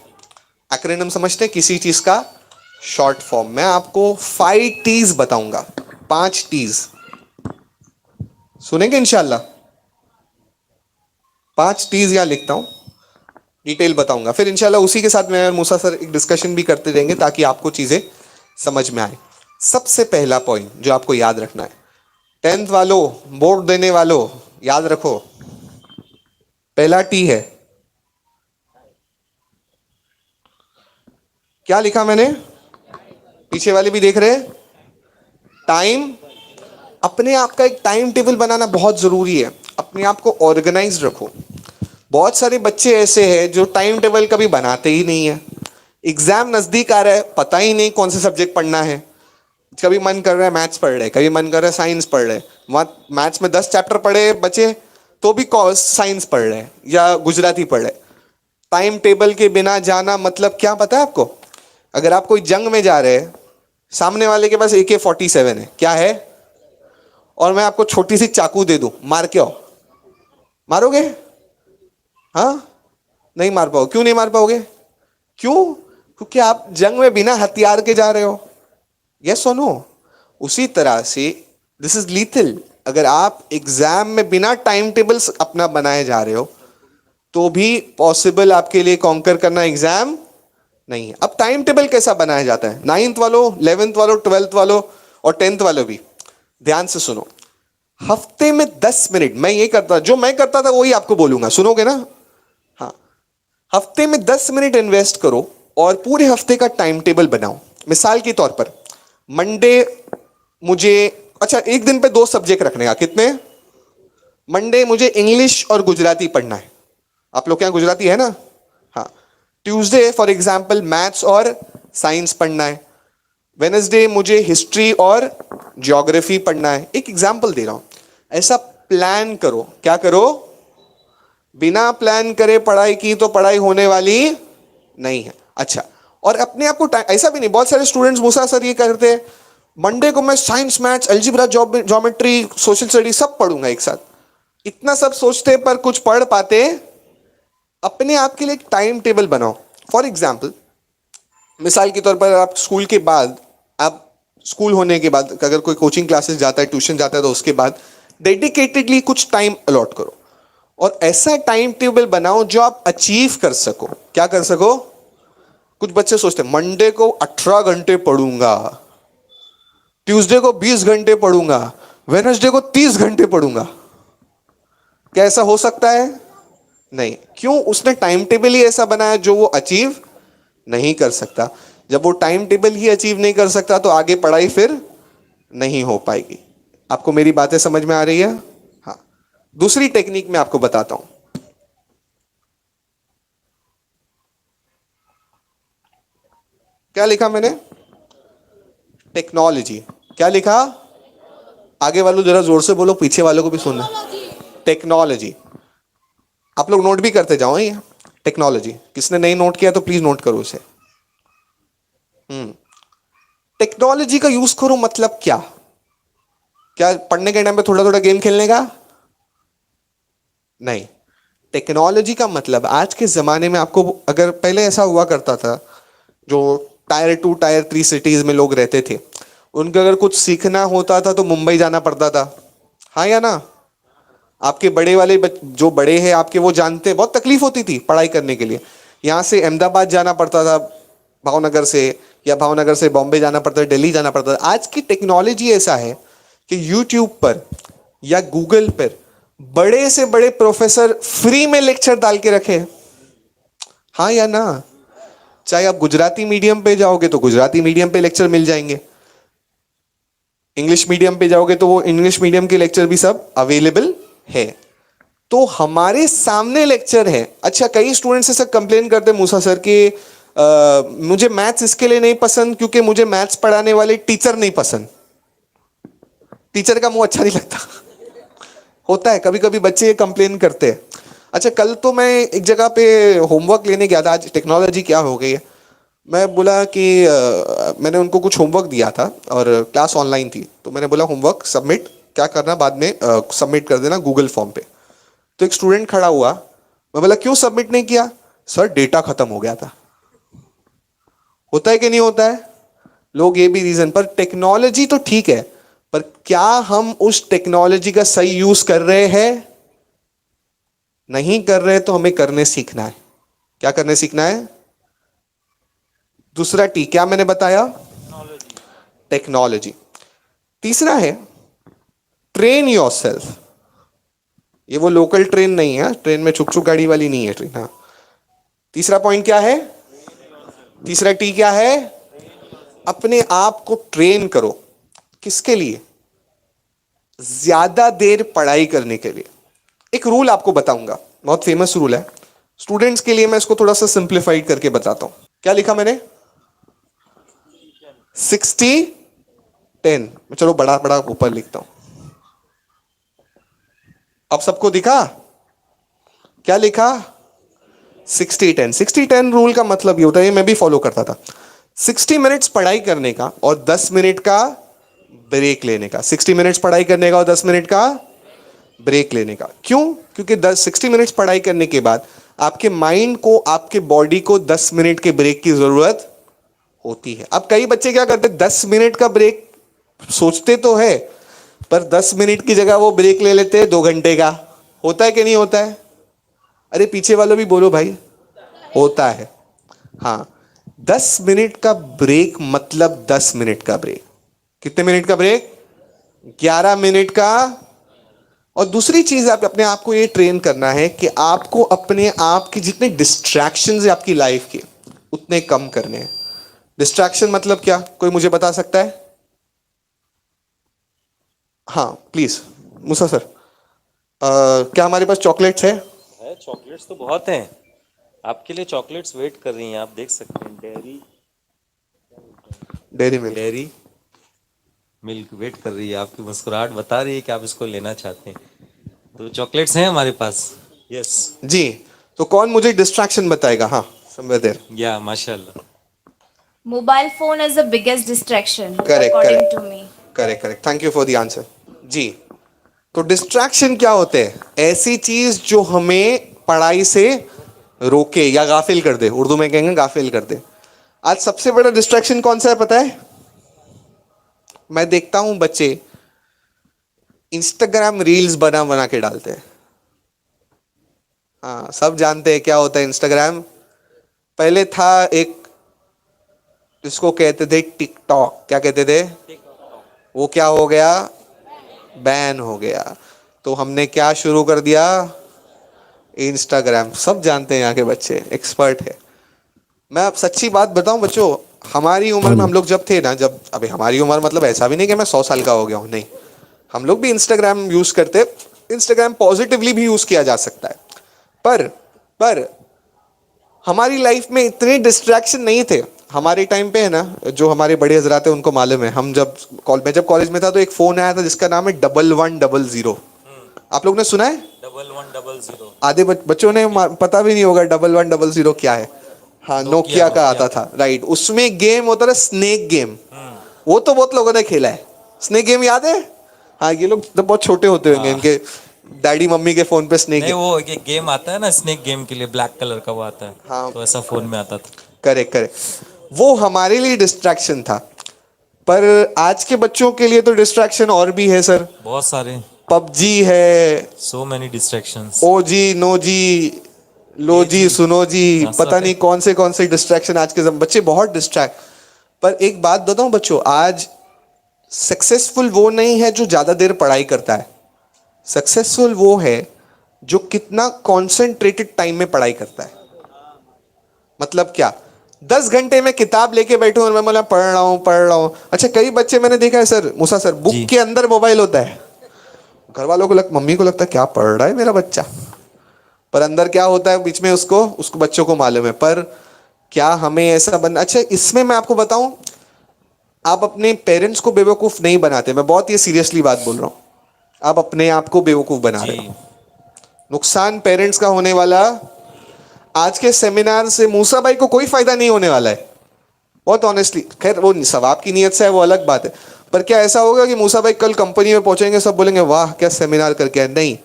B: एक्रोनिम समझते हैं, किसी चीज का शॉर्ट फॉर्म। मैं आपको 5 टीज बताऊंगा, 5 टीज, सुनेंगे इंशाल्लाह। 5 टीज यहां लिखता हूं, डिटेल बताऊंगा, फिर इंशाल्लाह उसी के साथ मैं और मूसा सर एक डिस्कशन भी करते रहेंगे ताकि आपको चीजें समझ में आए। सबसे पहला पॉइंट जो आपको याद रखना है, 10th वालों, बोर्ड देने वालों, याद रखो, पहला टी है, क्या लिखा मैंने, पीछे वाले भी देख रहे हैं, टाइम। अपने आप का एक टाइम टेबल बनाना बहुत जरूरी है, अपने आप को ऑर्गेनाइज रखो। बहुत सारे बच्चे ऐसे हैं जो टाइम टेबल कभी बनाते ही नहीं है, एग्जाम नजदीक आ रहा है, पता ही नहीं कौन से सब्जेक्ट पढ़ना है, कभी मन कर रहा है मैथ्स पढ़ रहे, कभी मन कर रहा है साइंस पढ़ रहे, वहाँ मैथ्स में 10 चैप्टर पढ़े बचे तो भी साइंस पढ़ रहे या गुजराती पढ़ रहे। टाइम टेबल के बिना जाना मतलब क्या पता है आपको? अगर आप कोई जंग में जा रहे हैं, सामने वाले के पास AK-47 है, क्या है, और मैं आपको छोटी सी चाकू दे दूं, मार के आओ, मारोगे? हाँ, नहीं मार पाओ। क्यों नहीं मार पाओगे? क्यों? क्योंकि आप जंग में बिना हथियार के जा रहे हो। यस और नो? उसी तरह से दिस इज लीथल। अगर आप एग्जाम में बिना टाइम टेबल अपना बनाए जा रहे हो तो भी पॉसिबल आपके लिए कॉन्कर करना एग्जाम नहीं है। अब टाइम टेबल कैसा बनाया जाता है, 9th वालों, 11th वालों, 12th वालों और 10th वालों भी ध्यान से सुनो। हफ्ते में 10 मिनट, मैं ये करता, जो मैं करता था वही आपको बोलूंगा, सुनोगे ना? हाँ, हफ्ते में 10 मिनट इन्वेस्ट करो और पूरे हफ्ते का टाइम टेबल बनाओ। मिसाल के तौर पर मंडे मुझे, अच्छा एक दिन पे 2 सब्जेक्ट रखने का, कितने? मंडे मुझे इंग्लिश और गुजराती पढ़ना है, आप लोग क्या गुजराती है ना? हाँ। ट्यूसडे फॉर एग्जाम्पल मैथ्स और साइंस पढ़ना है। वेनसडे मुझे हिस्ट्री और ज्योग्राफी पढ़ना है। एक एग्जाम्पल दे रहा हूं, ऐसा प्लान करो। क्या करो? बिना प्लान करे पढ़ाई की तो पढ़ाई होने वाली नहीं है। अच्छा, और अपने आप को ऐसा भी नहीं, बहुत सारे स्टूडेंट्स मूसा सर ये करते हैं, मंडे को मैं science, maths, algebra, geometry, social study सब पढ़ूंगा एक साथ। इतना सब सोचते पर कुछ पढ़ पाते? अपने आप के लिए एक टाइम टेबल बनाओ। फॉर एग्जाम्पल, मिसाल के तौर पर आप स्कूल के बाद, आप स्कूल होने के बाद अगर कोई कोचिंग क्लासेस जाता है, ट्यूशन जाता है, तो उसके बाद डेडिकेटेडली कुछ टाइम अलॉट करो और ऐसा टाइम टेबल बनाओ जो आप अचीव कर सको। क्या कर सको? कुछ बच्चे सोचते हैं मंडे को 18 घंटे पढ़ूंगा, ट्यूसडे को 20 घंटे पढ़ूंगा, वेडनेसडे को 30 घंटे पढ़ूंगा। क्या ऐसा हो सकता है? नहीं। क्यों? उसने टाइम टेबल ही ऐसा बनाया जो वो अचीव नहीं कर सकता। जब वो टाइम टेबल ही अचीव नहीं कर सकता तो आगे पढ़ाई फिर नहीं हो पाएगी। आपको मेरी बातें समझ में आ रही है? हाँ। दूसरी टेक्निक मैं आपको बताता हूं। क्या लिखा मैंने? टेक्नोलॉजी। क्या लिखा? आगे वालों जरा जोर से बोलो, पीछे वालों को भी सुनना। टेक्नोलॉजी। आप लोग नोट भी करते जाओ ये टेक्नोलॉजी। किसने नहीं नोट किया तो प्लीज नोट करो इसे। टेक्नोलॉजी का यूज करो मतलब क्या? क्या पढ़ने के टाइम पे थोड़ा थोड़ा गेम खेलने का? नहीं। टेक्नोलॉजी का मतलब आज के जमाने में आपको, अगर पहले ऐसा हुआ करता था, जो टायर 2 टायर 3 सिटीज में लोग रहते थे, उनको अगर कुछ सीखना होता था तो मुंबई जाना पड़ता था। हाँ या ना? आपके बड़े वाले जो बड़े हैं आपके, वो जानते हैं बहुत तकलीफ होती थी पढ़ाई करने के लिए। यहाँ से अहमदाबाद जाना पड़ता था भावनगर से, या भावनगर से बॉम्बे जाना पड़ता था, दिल्ली जाना पड़ता था। आज की टेक्नोलॉजी ऐसा है कि यूट्यूब पर या गूगल पर बड़े से बड़े प्रोफेसर फ्री में लेक्चर डाल के रखे हैं। हाँ या ना? चाहे आप गुजराती मीडियम पे जाओगे तो गुजराती मीडियम पे लेक्चर मिल जाएंगे, इंग्लिश मीडियम पे जाओगे तो वो इंग्लिश मीडियम के लेक्चर भी सब अवेलेबल है। तो हमारे सामने लेक्चर है। अच्छा, कई स्टूडेंट्स ऐसा कंप्लेन करते हैं मूसा सर कि मुझे मैथ्स इसके लिए नहीं पसंद क्योंकि मुझे मैथ्स पढ़ाने वाले टीचर नहीं पसंद। टीचर का मुंह अच्छा नहीं लगता। होता है, कभी कभी बच्चे ये कंप्लेन करते हैं। अच्छा, कल तो मैं एक जगह पे होमवर्क लेने गया था। आज टेक्नोलॉजी क्या हो गई है, मैं बोला कि मैंने उनको कुछ होमवर्क दिया था और क्लास ऑनलाइन थी, तो मैंने बोला होमवर्क सबमिट क्या करना बाद में सबमिट कर देना गूगल फॉर्म पे। तो एक स्टूडेंट खड़ा हुआ, मैं बोला क्यों सबमिट नहीं किया? सर डेटा खत्म हो गया था। होता है कि नहीं होता है? लोग ये भी रीजन पर, टेक्नोलॉजी तो ठीक है पर क्या हम उस टेक्नोलॉजी का सही यूज कर रहे हैं? नहीं कर रहे तो हमें करने सीखना है। क्या करने सीखना है? दूसरा टी क्या मैंने बताया? टेक्नोलॉजी। तीसरा है ट्रेन योरसेल्फ। ये वो लोकल ट्रेन नहीं है, ट्रेन में छुक छुक गाड़ी वाली नहीं है ट्रेन। हाँ, तीसरा पॉइंट क्या है? तीसरा टी क्या है? अपने आप को ट्रेन करो। किसके लिए? ज्यादा देर पढ़ाई करने के लिए। एक रूल आपको बताऊंगा, बहुत फेमस रूल है स्टूडेंट्स के लिए। मैं इसको थोड़ा सा सिंप्लीफाइड करके बताता हूं। क्या लिखा मैंने? 60-10। चलो बड़ा बड़ा ऊपर लिखता हूं। अब सबको दिखा? क्या लिखा? 60-10। 60-10 रूल का मतलब ये होता है, मैं भी फॉलो करता था, 60 मिनट्स पढ़ाई करने का और 10 मिनट का ब्रेक लेने का। 60 मिनट्स पढ़ाई करने का और 10 मिनट का ब्रेक लेने का। क्यों? क्योंकि 60 मिनट्स पढ़ाई करने के बाद आपके माइंड को, आपके बॉडी को 10 मिनट के ब्रेक की जरूरत होती है। अब कई बच्चे क्या करते हैं, 10 मिनट का ब्रेक सोचते तो है पर 10 मिनट की जगह वो ब्रेक ले लेते हैं 2 घंटे का। होता है कि नहीं होता है? अरे पीछे वालों भी बोलो भाई, होता है। हाँ, 10 मिनट का ब्रेक मतलब 10 मिनट का ब्रेक। कितने मिनट का ब्रेक? 11 मिनट का। और दूसरी चीज, आप अपने आप को ये ट्रेन करना है कि आपको अपने आप की जितने डिस्ट्रैक्शंस है आपकी लाइफ के, उतने कम करने हैं। डिस्ट्रैक्शन मतलब क्या, कोई मुझे बता सकता है? हाँ प्लीज मूसा सर। क्या हमारे पास चॉकलेट्स है?
A: चॉकलेट्स तो बहुत हैं, आपके लिए चॉकलेट्स वेट कर रही हैं, आप देख सकते हैं। Dairy
B: dairy milk.
A: Dairy milk wait कर रही है, आपकी मुस्कुराहट बता रही है कि आप इसको लेना चाहते हैं। तो चॉकलेट्स हैं हमारे पास। यस।
B: जी, तो कौन मुझे डिस्ट्रैक्शन बताएगा? हाँ, समझ देर।
A: या माशाल्लाह।
C: Mobile phone is the biggest distraction,
B: correct
C: according
B: correct
C: to me.
B: Correct correct, thank you for the answer. जी, तो डिस्ट्रैक्शन क्या होते हैं? ऐसी चीज जो हमें पढ़ाई से रोके या गाफिल कर दे, उर्दू में कहेंगे गाफिल कर दे। आज सबसे बड़ा डिस्ट्रैक्शन कौन सा है पता है? मैं देखता हूं बच्चे इंस्टाग्राम रील्स बना बना के डालते हैं। हाँ, सब जानते हैं क्या होता है इंस्टाग्राम। पहले था एक, इसको कहते थे टिकटॉक। क्या कहते थे? वो क्या हो गया? बैन हो गया। तो हमने क्या शुरू कर दिया? इंस्टाग्राम। सब जानते हैं, यहाँ के बच्चे एक्सपर्ट है। मैं अब सच्ची बात बताऊं बच्चों, हमारी उम्र में हम लोग जब थे ना, जब अभी हमारी उम्र मतलब ऐसा भी नहीं कि मैं 100 साल का हो गया हूँ, नहीं, हम लोग भी इंस्टाग्राम यूज करते। इंस्टाग्राम पॉजिटिवली भी यूज किया जा सकता है, पर हमारी लाइफ में इतने डिस्ट्रैक्शन नहीं थे हमारे टाइम पे, है ना। जो हमारे बड़े हजरात हैं उनको मालूम है, हम जब मैं जब कॉलेज में था तो एक फोन आया था जिसका नाम है 1100। आप लोग ने सुना है?
A: 1100।
B: आधे बच्चों ने पता भी नहीं होगा 1100 क्या है। हाँ, नोकिया का आता था, राइट। उसमें गेम होता था स्नेक गेम, वो तो बहुत लोगों ने खेला है। स्नेक गेम याद है? हाँ, ये लोग तो बहुत छोटे होते होंगे, इनके डैडी मम्मी के फोन पे स्नेक
A: नहीं,
B: गेम।
A: वो एक गेम आता है ना स्नेक गेम के लिए, ब्लैक कलर का वो आता है।
B: हाँ,
A: तो ऐसा फोन में आता था।
B: करेक्ट करेक्ट, वो हमारे लिए डिस्ट्रैक्शन था। पर आज के बच्चों के लिए तो डिस्ट्रैक्शन और भी है सर।
A: बहुत सारे,
B: पबजी है,
A: सो मेनी डिस्ट्रैक्शंस।
B: ओ जी, नो जी, लो जी, सुनो जी,
A: हाँ, सब
B: पता
A: है।
B: नहीं कौन से डिस्ट्रैक्शन आज के बच्चे बहुत डिस्ट्रैक्ट। पर एक बात बताऊं बच्चों, आज सक्सेसफुल वो नहीं है जो ज्यादा देर पढ़ाई करता है। सक्सेसफुल वो है जो कितना कॉन्सेंट्रेटेड टाइम में पढ़ाई करता है। मतलब क्या, 10 घंटे में किताब लेके बैठूं और मैं बोला पढ़ रहा हूं। अच्छा, कई बच्चे मैंने देखा है सर, मूसा सर, बुक
A: जी।
B: के अंदर मोबाइल होता है। घर वालों को मम्मी को लगता है क्या पढ़ रहा है मेरा बच्चा, पर अंदर क्या होता है बीच में उसको बच्चों को मालूम है। पर क्या हमें ऐसा बनना? अच्छा, इसमें मैं आपको बताऊं, आप अपने पेरेंट्स को बेवकूफ नहीं बनाते, मैं बहुत ये सीरियसली बात बोल रहा हूं। आप अपने आप को बेवकूफ बना रहे
A: जी।
B: हो। नुकसान पेरेंट्स का होने वाला। आज के सेमिनार से मूसा भाई को कोई फायदा नहीं होने वाला है, बहुत ऑनेस्टली। खैर, वो सवाब की नीयत से है, वो अलग बात है। पर क्या ऐसा होगा कि मूसा भाई कल कंपनी में पहुंचेंगे, सब बोलेंगे वाह क्या सेमिनार करके आए? नहीं,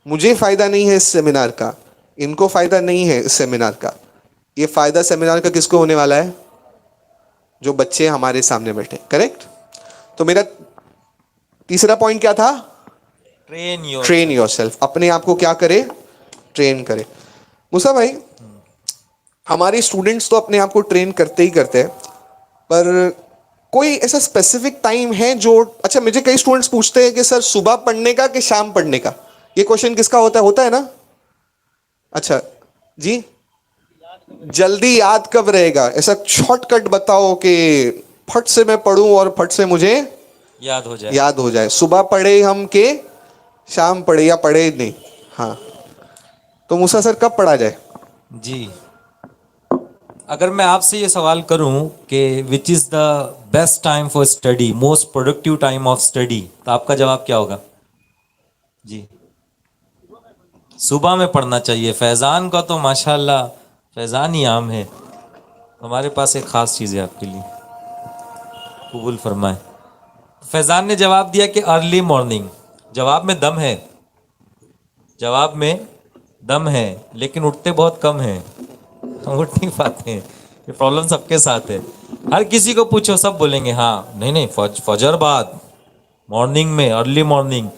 B: मुझे फायदा नहीं है इस सेमिनार का, इनको फायदा नहीं है इस सेमिनार का। ये फायदा सेमिनार का किसको होने वाला है? जो बच्चे हमारे सामने बैठे। करेक्ट। तो मेरा तीसरा पॉइंट क्या था? Train yourself. अपने आप को क्या करे? ट्रेन करे। मूसा भाई, हमारे स्टूडेंट्स तो अपने आप को ट्रेन करते ही करते हैं, पर कोई ऐसा स्पेसिफिक टाइम है जो, अच्छा, मुझे कई स्टूडेंट्स पूछते हैं कि सर सुबह पढ़ने का कि शाम पढ़ने का? ये क्वेश्चन किसका होता है ना? अच्छा जी, जल्दी याद कब रहेगा? ऐसा शॉर्टकट बताओ कि फट से मैं पढ़ूं और फट से मुझे याद हो जाए। सुबह पढ़े हम के शाम पढ़े, या पढ़े नहीं? हाँ, तो मूसा सर कब पढ़ा जाए?
A: जी, अगर मैं आपसे ये सवाल करूं कि which is the best time for study, most productive time of study, तो आपका जवाब क्या होगा? जी, सुबह में पढ़ना चाहिए। फैज़ान का तो माशाल्लाह फैज़ान ही आम है। हमारे पास एक ख़ास चीज़ है आपके लिए, कबूल फरमाए। फैज़ान ने जवाब दिया कि अर्ली मॉर्निंग। जवाब में दम है, जवाब में दम है, लेकिन उठते बहुत कम हैं। हम उठ नहीं पाते हैं, ये प्रॉब्लम सबके साथ है। हर किसी को पूछो, सब बोलेंगे हाँ, नहीं, फजर बाद, मॉर्निंग में, अर्ली मॉर्निंग।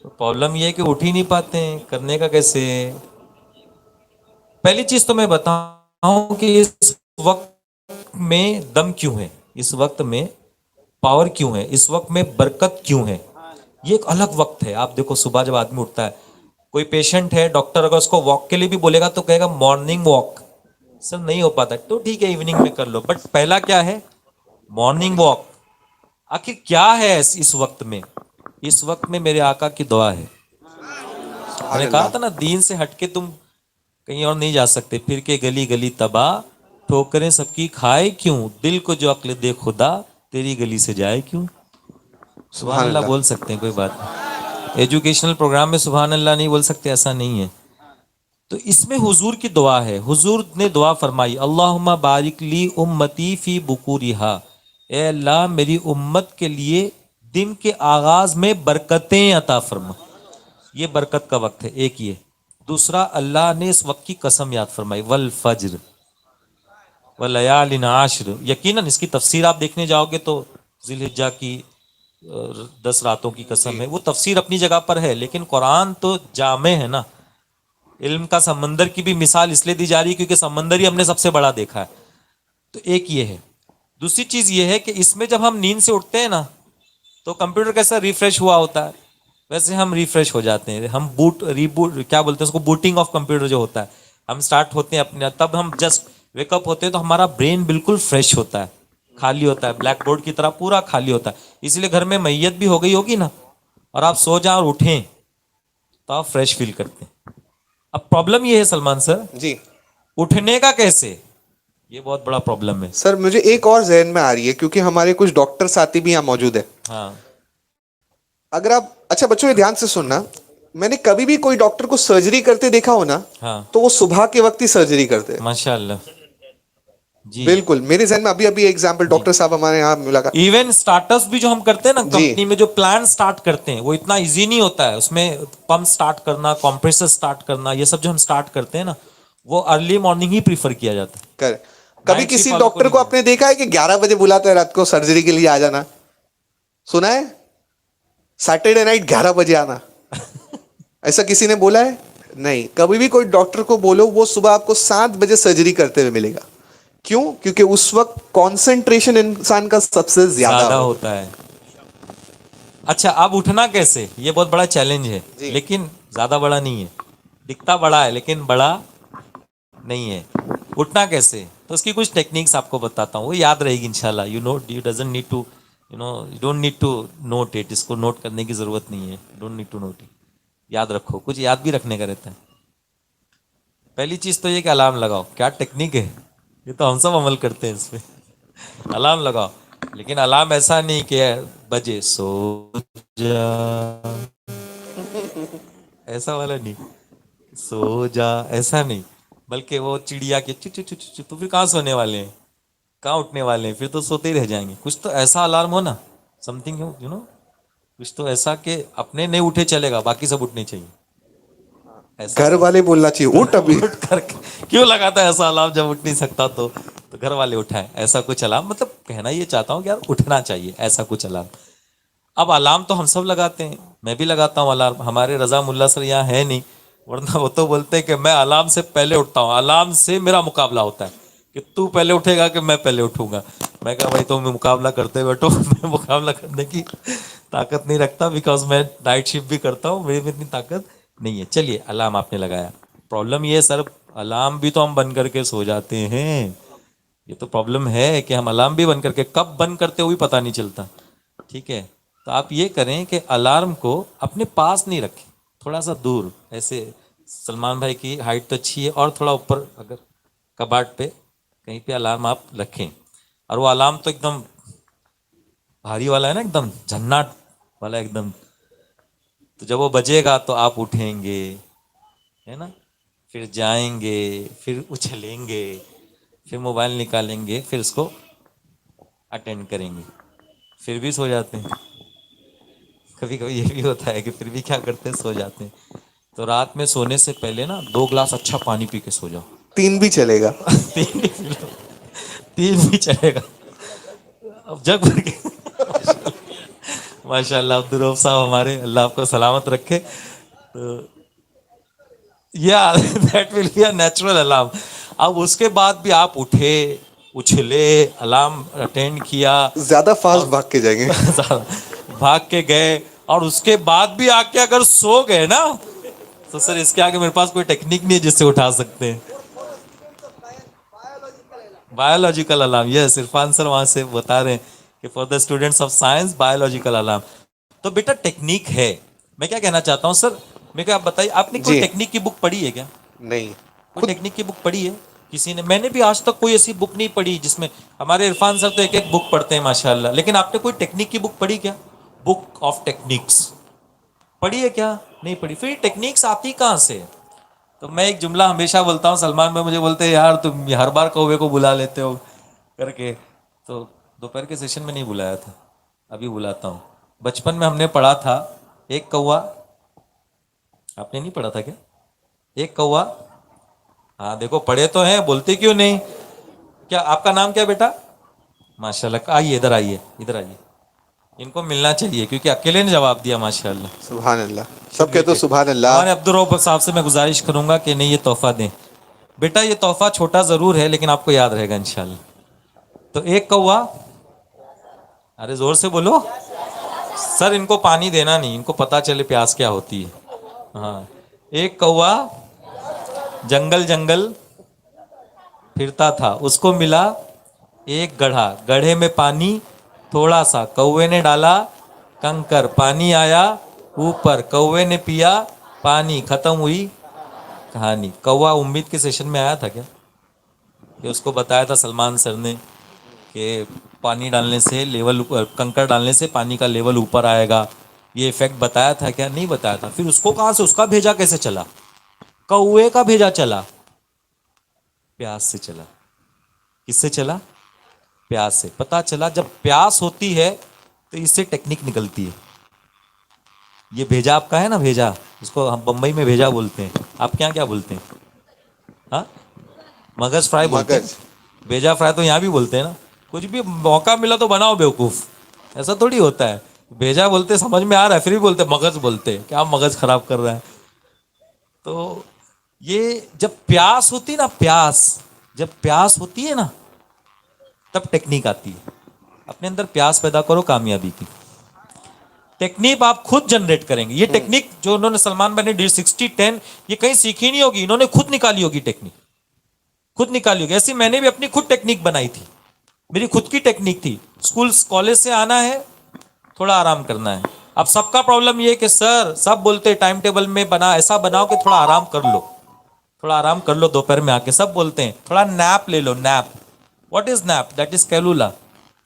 A: तो प्रॉब्लम ये है कि उठ ही नहीं पाते हैं, करने का कैसे? पहली चीज तो मैं बताऊं कि इस वक्त में दम क्यों है, इस वक्त में पावर क्यों है, इस वक्त में बरकत क्यों है। ये एक अलग वक्त है। आप देखो, सुबह जब आदमी उठता है, कोई पेशेंट है, डॉक्टर अगर उसको वॉक के लिए भी बोलेगा तो कहेगा मॉर्निंग वॉक। सर नहीं हो पाता, तो ठीक है इवनिंग में कर लो, बट पहला क्या है? Morning walk. आखिर क्या है इस वक्त में? इस वक्त में मेरे आका की दुआ है। मैंने कहा था ना, दीन से हटके तुम कहीं और नहीं जा सकते। फिर के गली गली तबाह, ठोकरें सबकी खाए क्यों, दिल को जो अक्ल दे खुदा, तेरी गली से जाए क्यों। सुभान अल्लाह बोल सकते हैं, कोई बात नहीं। एजुकेशनल प्रोग्राम में सुभान अल्लाह नहीं बोल सकते, ऐसा नहीं है। तो इसमें हुजूर की दुआ है। हुजूर ने दुआ फरमाई, अल्लाहुम्मा बारिक ली उम्मती फी बुकुरिहा, ए अल्लाह मेरी उम्मत के लिए दिन के आगाज में बरकतें अता फरमा। ये बरकत का वक्त है, एक ये। दूसरा, अल्लाह ने इस वक्त की कसम याद फरमाई, वल फज्र व लयालिन आश्र। यकीनन इसकी तफसीर आप देखने जाओगे तो जिलहिज्जा की 10 रातों की कसम है, वो तफसीर अपनी जगह पर है, लेकिन कुरान तो जामे है ना। इल्म का समंदर की भी मिसाल इसलिए दी जा रही है क्योंकि समंदर ही हमने सबसे बड़ा देखा है। तो एक ये है। दूसरी चीज ये है कि इसमें जब हम नींद से उठते हैं ना, तो कंप्यूटर कैसा रिफ्रेश हुआ होता है, वैसे हम रिफ्रेश हो जाते हैं। हम रीबूट क्या बोलते हैं उसको, बूटिंग ऑफ कंप्यूटर जो होता है, हम स्टार्ट होते हैं अपने, तब हम जस्ट वेकअप होते हैं तो हमारा ब्रेन बिल्कुल फ्रेश होता है। खाली होता है, ब्लैक बोर्ड की तरह पूरा खाली होता है। इसलिए घर में मैयत भी हो गई होगी ना, और आप सो जाओ और उठें तो आप फ्रेश फील करते हैं। अब प्रॉब्लम ये है सलमान सर,
B: जी
A: उठने का कैसे, ये बहुत बड़ा प्रॉब्लम है।
B: सर, मुझे एक और जहन में आ रही है, क्योंकि हमारे कुछ डॉक्टर साथी भी यहाँ मौजूद है।
A: हाँ
B: अगर आप, अच्छा बच्चों ये ध्यान से सुनना, मैंने कभी भी कोई डॉक्टर को सर्जरी करते देखा हो ना,
A: हाँ,
B: तो वो सुबह के वक्त ही सर्जरी करते हैं।
A: माशाल्लाह जी।
B: बिल्कुल, मेरे जहन में अभी अभी एग्जाम्पल, डॉक्टर साहब हमारे यहाँ मुलाकात।
A: इवन स्टार्टअप्स भी जो हम करते हैं ना
B: जी।
A: कंपनी में, जो प्लान स्टार्ट करते हैं वो इतना इजी नहीं होता है। उसमें पंप स्टार्ट करना, कंप्रेसर स्टार्ट करना, ये सब जो हम स्टार्ट करते हैं ना, वो अर्ली मॉर्निंग ही प्रीफर किया जाता है।
B: कर कभी
A: Night shift
B: किसी
A: वालों
B: डॉक्टर
A: नहीं
B: को
A: किया।
B: आपने देखा है कि 11 बजे बुलाता है रात को सर्जरी के लिए आ जाना? सुना है? सैटरडे नाइट 11 बजे आना, ऐसा किसी ने बोला है? नहीं। कभी भी कोई डॉक्टर को बोलो, वो सुबह आपको 7 बजे सर्जरी करते हुए मिलेगा। क्यों? क्योंकि उस वक्त कंसंट्रेशन इंसान का सबसे ज्यादा
A: ज्यादा
B: हो।
A: होता है। अच्छा, अब उठना कैसे, ये बहुत बड़ा चैलेंज है,
B: जी।
A: लेकिन ज्यादा बड़ा नहीं है। दिखता बड़ा है लेकिन बड़ा नहीं है। उठना कैसे, तो उसकी कुछ टेक्निक्स आपको बताता हूँ, वो याद रहेगी इंशाल्लाह। You know, you doesn't need to, you don't need to note it. इसको नोट करने की जरूरत नहीं है, don't need to note it. याद रखो, कुछ याद भी रखने का रहता है। पहली चीज तो ये कि अलार्म लगाओ। क्या टेक्निक है, ये तो हम सब अमल करते हैं इस पे। अलार्म लगाओ, लेकिन अलार्म ऐसा नहीं कि बजे सो जा, ऐसा वाला नहीं, सो जा ऐसा नहीं, बल्कि वो चिड़िया के चु चु चु चु चु, तो फिर कहाँ सोने वाले हैं, कहाँ उठने वाले हैं, फिर तो सोते ही रह जाएंगे। कुछ तो ऐसा अलार्म हो ना, समथिंग यू नो, कुछ तो ऐसा कि अपने नहीं उठे चलेगा, बाकी सब उठने चाहिए। ऐसा
B: घर वाले बोलना चाहिए उठ अभी।
A: उठ करके क्यों लगाता है ऐसा अलार्म जब उठ नहीं सकता, तो घर वाले उठाएं ऐसा कुछ अलार्म। मतलब कहना ये चाहता हूँ कि यार उठना चाहिए ऐसा कुछ अलार्म। अब अलार्म तो हम सब लगाते हैं, मैं भी लगाता हूँ अलार्म। हमारे रजा मुल्ला सर यहाँ है नहीं, वरना वो तो बोलते हैं कि मैं अलार्म से पहले उठता हूँ, अलार्म से मेरा मुकाबला होता है कि तू पहले उठेगा कि मैं पहले उठूंगा। मैं कहा भाई तुम मुकाबला करते बैठो, मैं मुकाबला करने की ताकत नहीं रखता, बिकॉज मैं नाइट शिफ्ट भी करता हूँ, मेरी में इतनी ताकत नहीं है। चलिए, अलार्म आपने लगाया। प्रॉब्लम ये है सर, अलार्म भी तो हम बंद करके सो जाते हैं। ये तो प्रॉब्लम है कि हम अलार्म भी बंद करके कब बंद करते हो भी पता नहीं चलता। ठीक है, तो आप ये करें कि अलार्म को अपने पास नहीं रखें, थोड़ा सा दूर ऐसे। सलमान भाई की हाइट तो अच्छी है, और थोड़ा ऊपर अगर कबाट पे कहीं पे अलार्म आप रखें। और वो अलार्म तो एकदम भारी वाला है ना, एकदम झन्नाट वाला एकदम। तो जब वो बजेगा तो आप उठेंगे, है ना, फिर जाएंगे, फिर उछलेंगे, फिर मोबाइल निकालेंगे, फिर उसको अटेंड करेंगे, फिर भी सो जाते हैं। कभी कभी ये भी होता है कि फिर भी क्या करते हैं, सो जाते हैं। तो रात में सोने से पहले ना 2 गिलास अच्छा पानी पी के सो जाओ।
B: 3 भी चलेगा।
A: तीन भी पी लो, 3 भी चलेगा। अब जग भर के माशाल्लाह अब्दुल रऊफ साहब हमारे, अल्लाह आपको सलामत रखे। तो या that will be a natural alarm. अब उसके बाद भी आप उठे, उछले, अलार्म अटेंड किया,
B: ज्यादा फास्ट भाग के जाएंगे।
A: भाग के गए, और उसके बाद भी आके अगर सो गए ना, तो सर इसके आगे मेरे पास कोई टेक्निक नहीं है जिससे उठा सकते हैं। Biological alarm, yes, Irfan sir वहां से बता रहे हैं कि for the students of science biological alarm. तो बेटा टेक्निक है। मैं क्या कहना चाहता हूँ सर, मैं क्या, आप बताइए, आपने कोई
B: जी।
A: टेक्निक की बुक पढ़ी है क्या?
B: नहीं।
A: कोई टेक्निक की बुक पढ़ी है किसी ने? मैंने भी आज तक कोई ऐसी बुक नहीं पढ़ी जिसमें, हमारे इरफान सर तो एक एक बुक पढ़ते हैं माशाल्लाह, लेकिन आपने कोई टेक्निक की बुक पढ़ी क्या? बुक ऑफ टेक्निक्स पढ़ी है क्या? नहीं पढ़ी। फिर टेक्निक्स आती कहाँ से? तो मैं एक जुमला हमेशा बोलता हूँ, सलमान भाई मुझे बोलते हैं यार तुम हर बार कौवे को बुला लेते हो करके। तो दोपहर के सेशन में नहीं बुलाया था, अभी बुलाता हूँ। बचपन में हमने पढ़ा था, एक कौवा, आपने नहीं पढ़ा था क्या? एक कौवा, हाँ देखो पढ़े तो हैं, बोलते क्यों नहीं? क्या आपका नाम क्या बेटा? माशाल्लाह, आइए इधर, आइए इधर आइए, इनको मिलना चाहिए क्योंकि अकेले ने जवाब दिया माशाल्लाह।
B: सुभान अल्लाह, सब कहते हो सुभान अल्लाह।
A: हमारे अब्दुल रऊफ साहब से मैं गुजारिश करूंगा कि नहीं ये तोहफा दें। बेटा ये तोहफा छोटा जरूर है लेकिन आपको याद रहेगा इंशाल्लाह। तो एक कौवा, अरे जोर से बोलो सर, इनको पानी देना नहीं, इनको पता चले प्यास क्या होती है। हाँ, एक कौवा जंगल जंगल फिरता था, उसको मिला एक गड्ढा, गड्ढे में पानी थोड़ा सा, कौवे ने डाला कंकर, पानी आया ऊपर, कौवे ने पिया पानी, खत्म हुई कहानी। कौवा उम्मीद के सेशन में आया था क्या? कि उसको बताया था सलमान सर ने कि पानी डालने से लेवल ऊपर, कंकर डालने से पानी का लेवल ऊपर आएगा, ये इफेक्ट बताया था क्या? नहीं बताया था। फिर उसको कहाँ से, उसका भेजा कैसे चला? कौवे का भेजा चला, प्यास से चला। किससे चला? प्यास से। पता चला जब प्यास होती है तो इससे टेक्निक निकलती है। ये भेजा आपका है ना, भेजा, इसको हम बम्बई में भेजा बोलते हैं, आपके यहाँ क्या बोलते हैं? हाँ, मगज फ्राई बोलते हैं।
B: मगज।
A: भेजा फ्राई तो यहाँ भी बोलते हैं ना। कुछ भी मौका मिला तो बनाओ बेवकूफ, ऐसा थोड़ी होता है। भेजा बोलते समझ में आ रहा है, फिर भी बोलते मगज, बोलते क्या मगज खराब कर रहा है। तो ये जब प्यास होती है ना, प्यास, जब प्यास होती है ना तब टेक्निक आती है। अपने अंदर प्यास पैदा करो कामयाबी की। टेक्निक आप खुद जनरेट करेंगे। ये टेक्निक जो उन्होंने, सलमान भाई ने D60-10, ये कहीं सीखी नहीं होगी, इन्होंने खुद निकाली होगी टेक्निक, खुद निकाली होगी। ऐसी मैंने भी अपनी खुद टेक्निक बनाई थी, मेरी खुद की टेक्निक थी। स्कूल कॉलेज से आना है, थोड़ा आराम करना है। अब सबका प्रॉब्लम ये है कि सर सब बोलते टाइम टेबल में बना, ऐसा बनाओ कि थोड़ा आराम कर लो, थोड़ा आराम कर लो दोपहर में आके। सब बोलते हैं थोड़ा नैप ले लो, nap. What is nap? That is कैलूला।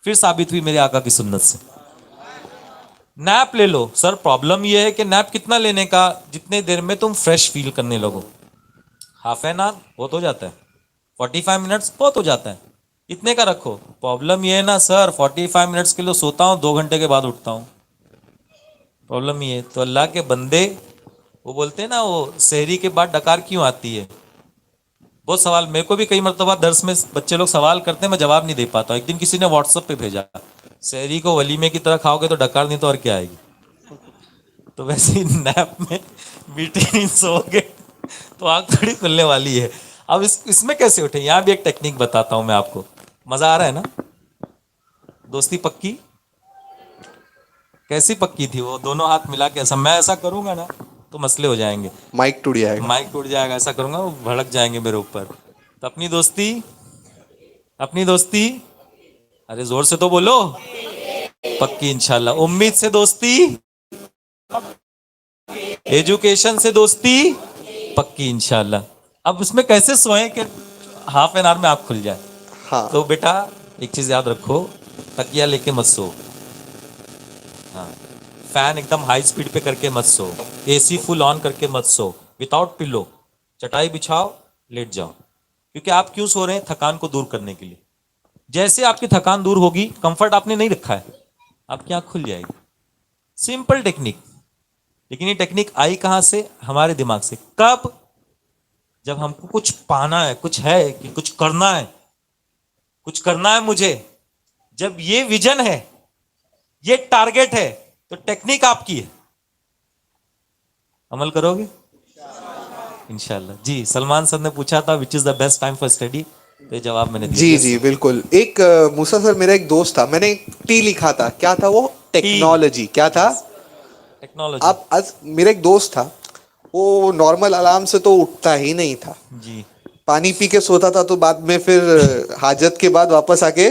A: फिर साबित हुई मेरे आका की सुन्नत से, नैप ले लो। सर प्रॉब्लम ये है कि नैप कितना लेने का? जितने देर में तुम फ्रेश फील करने लगो। हाफ एन आवर बहुत हो जाता है, 45 मिनट्स बहुत हो जाता है, इतने का रखो। प्रॉब्लम ये है ना सर, 45 मिनट्स के लिए सोता हूँ, 2 घंटे के बाद उठता हूँ। प्रॉब्लम ये है। तो अल्लाह के बंदे, वो बोलते हैं ना, वो शहरी के बाद डकार क्यों आती है? बहुत सवाल मेरे को भी कई मरतबा दर्स में बच्चे लोग सवाल करते हैं, मैं जवाब नहीं दे पाता। एक दिन किसी ने व्हाट्सएप पे भेजा, शहरी को वलीमे की तरह खाओगे तो डकार, नहीं तो और क्या आएगी। तो वैसे ही नैप में मीठी नींद सोओगे तो आंख थोड़ी खुलने वाली है। अब इसमें कैसे उठे, यहाँ भी एक टेक्निक बताता हूं मैं आपको। मजा आ रहा है ना? दोस्ती पक्की? कैसी पक्की थी वो? दोनों हाथ मिला के ऐसा, मैं ऐसा करूंगा ना तो मसले हो जाएंगे,
B: माइक टूट जाएगा।
A: माइक टूट जाएगा। ऐसा करूंगा वो भड़क जाएंगे मेरे ऊपर। तो अपनी दोस्ती, अपनी दोस्ती, अरे जोर से तो बोलो, पक्की इंशाल्लाह। उम्मीद से दोस्ती, एजुकेशन से दोस्ती पक्की इंशाल्लाह। अब उसमें कैसे सोएं कि हाफ एन आवर में आँख खुल जाए?
B: हाँ।
A: तो बेटा एक चीज याद रखो, तकिया लेके मत सो। हाँ, फैन एकदम हाई स्पीड पे करके मत सो, एसी फुल ऑन करके मत सो, विदाउट पिलो। चटाई बिछाओ, लेट जाओ। क्योंकि आप क्यों सो रहे हैं? थकान को दूर करने के लिए। जैसे आपकी थकान दूर होगी, कंफर्ट आपने नहीं रखा है, आपकी आंख खुल जाएगी। Simple technique. लेकिन ये टेक्निक आई कहां से? हमारे दिमाग से। कब? जब हमको कुछ पाना है, कुछ है कि कुछ करना है, कुछ करना है मुझे, जब ये विजन है, ये टारगेट है, तो टेक्निक आपकी है। अमल करोगे इंशाल्लाह। जी, सलमान सर ने पूछा था which is the best time for study, तो ये जवाब मैंने दिया।
B: जी
A: Yes,
B: जी
A: sir.
B: बिल्कुल। एक मूसा सर, मेरा एक दोस्त था, मैंने एक टी लिखा था, क्या था वो? टेक्नोलॉजी। क्या था?
A: टेक्नोलॉजी।
B: अब आज मेरा एक दोस्त था, वो नॉर्मल अलार्म से तो उठता ही नहीं था,
A: जी,
B: पानी पी के सोता था, तो बाद में फिर हाजत के बाद वापस आके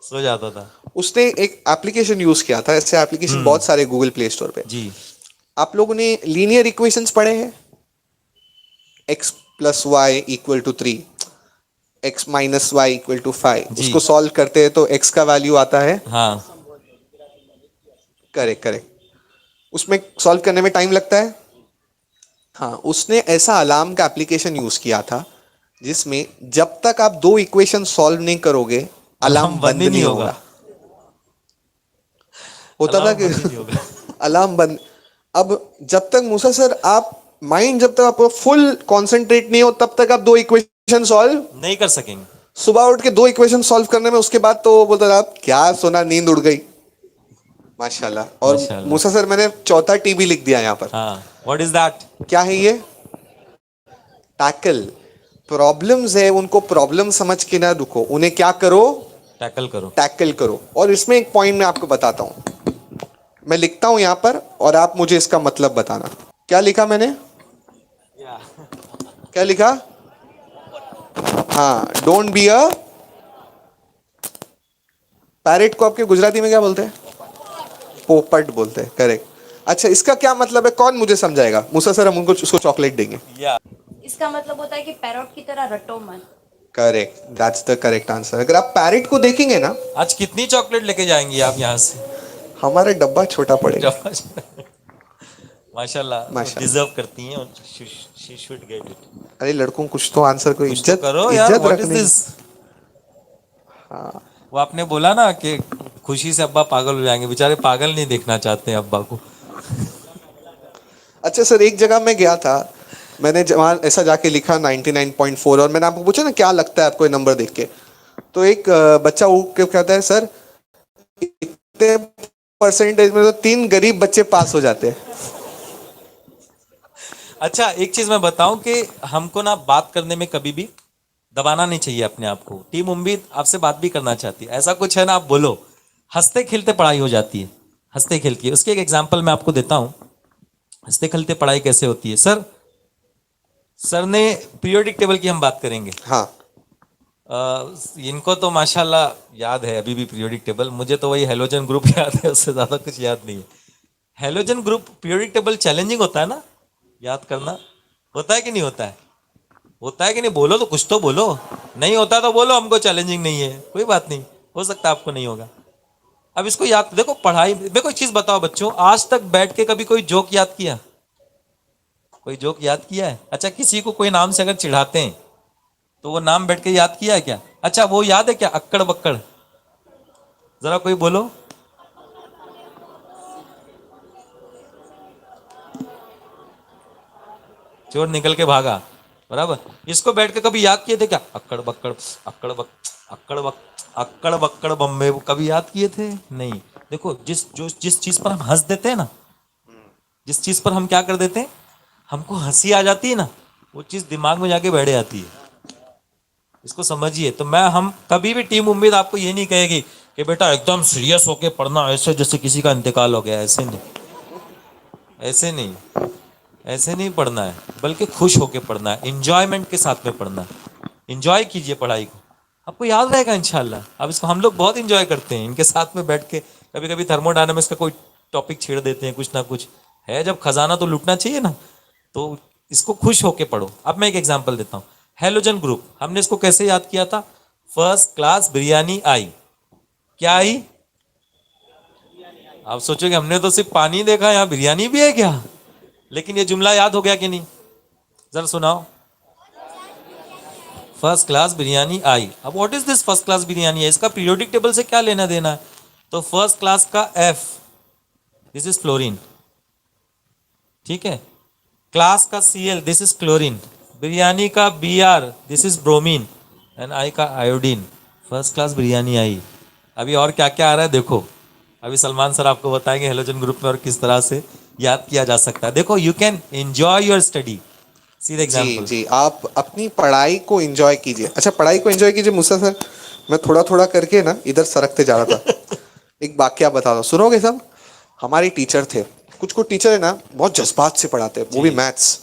A: सो जाता था।
B: उसने एक एप्लीकेशन यूज किया था। ऐसे एप्लीकेशन बहुत सारे गूगल प्ले स्टोर पे।
A: जी,
B: आप लोगों ने लीनियर इक्वेशंस पढ़े हैं? x plus y equal to 3, x minus y equal to 5।
A: जी।
B: उसको सॉल्व करते हैं तो x का वैल्यू आता है।
A: हाँ,
B: करेक्ट करेक्ट। उसमें सॉल्व करने में टाइम लगता है। हाँ, उसने ऐसा अलार्म का एप्लीकेशन यूज किया था जिसमें जब तक आप दो इक्वेशन सॉल्व नहीं करोगे अलार्म बंद
A: ही
B: नहीं होगा। होता था
A: अलार्म
B: कि
A: बंद ही नहीं होगा।
B: अलार्म बंद। अब जब तक मूसा सर, आप माइंड जब तक आपको फुल कंसंट्रेट नहीं हो तब तक आप दो इक्वेशन सॉल्व
A: नहीं कर सकेंगे।
B: सुबह उठ के दो इक्वेशन सॉल्व करने में, उसके बाद तो वो बोलता था आप क्या सोना, नींद उड़ गई। माशाल्लाह। और
A: माशाल्लाह।
B: मूसा सर, मैंने चौथा टी भी लिख दिया यहाँ पर।
A: हाँ, व्हाट इज दैट?
B: क्या है ये? टैकल। प्रॉब्लम्स है, उनको प्रॉब्लम समझ के ना रुको, उन्हें क्या करो?
A: टैकल करो।
B: टैकल करो। और इसमें एक पॉइंट मैं आपको बताता हूं, मैं लिखता हूं यहां पर और आप मुझे इसका मतलब बताना। क्या लिखा मैंने? क्या लिखा? हाँ, डोंट बी अ पैरेट को आपके गुजराती में क्या बोलते हैं? पोपट बोलते हैं, करेक्ट। अच्छा, इसका क्या मतलब है, कौन मुझे समझाएगा? मूसा सर, हम उनको उसको चॉकलेट देंगे।
C: इसका मतलब होता है कि पैरोट की तरह रटो मत।
B: Correct, that's the correct answer. अगर आप पैरेट को देखेंगे ना,
A: आज कितनी चॉकलेट लेके जाएंगी आप यहाँ से?
B: हमारा डब्बा छोटा पड़ेगा।
A: माशाल्लाह,
B: माशाल्लाह।
A: डिजर्व करती हैं और शी शुड गेट इट।
B: अरे लड़कों, कुछ तो आंसर को
A: कुछ तो
B: इज्जत
A: करो यार,
B: इज्जत
A: व्हाट इज
B: रखने।
A: दिस? वो आपने बोला ना कि खुशी से अब्बा पागल हो जाएंगे, बेचारे पागल नहीं देखना चाहते हैं अब्बा को।
B: अच्छा सर, एक जगह मैं गया था, मैंने वहाँ ऐसा जाके लिखा 99.4, और मैंने आपको पूछा ना क्या लगता है आपको ये नंबर देख के, तो एक बच्चा वो क्या कहता है, सर इतने परसेंटेज में तो 3 गरीब बच्चे पास हो जाते हैं।
A: अच्छा, एक चीज मैं बताऊं कि हमको ना बात करने में कभी भी दबाना नहीं चाहिए अपने आप को। टीम उम्मीद आपसे बात भी करना चाहती है, ऐसा कुछ है ना, आप बोलो। हंसते खेलते पढ़ाई हो जाती है, हंसते खेलती है। उसके एक एग्जांपल मैं आपको देता हूं, हंसते खेलते पढ़ाई कैसे होती है। सर ने पीरियोडिक टेबल की हम बात करेंगे।
B: हाँ,
A: इनको तो माशाल्लाह याद है अभी भी पीरियोडिक टेबल, मुझे तो वही हेलोजन ग्रुप याद है, उससे ज्यादा कुछ याद नहीं है। Halogen group periodic table challenging होता है ना याद करना, होता है कि नहीं होता है? होता है कि नहीं? बोलो तो, कुछ तो बोलो। नहीं होता तो बोलो हमको चैलेंजिंग नहीं है, कोई बात नहीं, हो सकता है आपको नहीं होगा। अब इसको याद देखो, पढ़ाई देखो, एक चीज बताओ बच्चों, आज तक बैठ के कभी कोई जोक याद किया? कोई जोक याद किया है? अच्छा, किसी को कोई नाम से अगर चिढ़ाते हैं तो वो नाम बैठ के याद किया है क्या? अच्छा, वो याद है क्या, अक्कड़ बक्कड़? जरा कोई बोलो। चोर निकल के भागा, बराबर। इसको बैठ के कभी याद किए थे क्या? अक्कड़ बक्कड़, अक्कड़ बक, अक्कड़ बक, अक्कड़ बक्कड़ बम्बे, वो कभी याद किए थे? नहीं। देखो, जिस चीज पर हम हंस देते हैं ना, जिस चीज पर हम क्या कर देते हैं, हमको हंसी आ जाती है ना, वो चीज दिमाग में जाके बैठ जाती है। इसको समझिए। तो हम कभी भी टीम उम्मीद आपको ये नहीं कहेगी कि बेटा एकदम सीरियस होके पढ़ना, ऐसे जैसे किसी का इंतकाल हो गया, ऐसे नहीं, ऐसे नहीं, ऐसे नहीं पढ़ना है, बल्कि खुश होके पढ़ना है, इंजॉयमेंट के साथ में पढ़ना है। इंजॉय कीजिए पढ़ाई को, आपको याद रहेगा इंशाल्लाह। अब इसको हम लोग बहुत इंजॉय करते हैं, इनके साथ में बैठ के। कभी कभी थर्मोडायनामिक्स का कोई टॉपिक छेड़ देते हैं, कुछ ना कुछ है, जब खजाना तो लूटना चाहिए ना, तो इसको खुश होके पढ़ो। अब मैं एक एग्जांपल देता हूँ, हेलोजन ग्रुप, हमने इसको कैसे याद किया था? फर्स्ट क्लास बिरयानी आई। क्या आई? आप सोचोगे हमने तो सिर्फ पानी देखा, यहाँ बिरयानी भी है क्या? लेकिन ये जुमला याद हो गया कि नहीं? जरा सुनाओ। फर्स्ट क्लास बिरयानी आई। अब what is this first class biryani है, इसका पीरियोडिक टेबल से क्या लेना देना है? तो फर्स्ट क्लास का एफ, दिस इज फ्लोरीन, ठीक है। क्लास का Cl, this is chlorine. Biryani का Br, this is bromine. And I का आयोडीन। फर्स्ट क्लास बिरयानी आई। अभी और क्या क्या आ रहा है देखो, अभी सलमान सर आपको बताएंगे हेलोजन ग्रुप में और किस तरह से याद किया जा सकता है। देखो, you can enjoy your study. See the
B: जी
A: एग्जांपल।
B: जी, आप अपनी पढ़ाई को एंजॉय कीजिए। अच्छा, पढ़ाई को एंजॉय कीजिए मूसा सर। मैं थोड़ा थोड़ा करके ना इधर सरकते जा रहा था। एक वाकया बता दो, सुनोगे सब? हमारी टीचर थे, कुछ कुछ टीचर है ना बहुत जज्बात से पढ़ाते हैं, वो भी मैथ्स।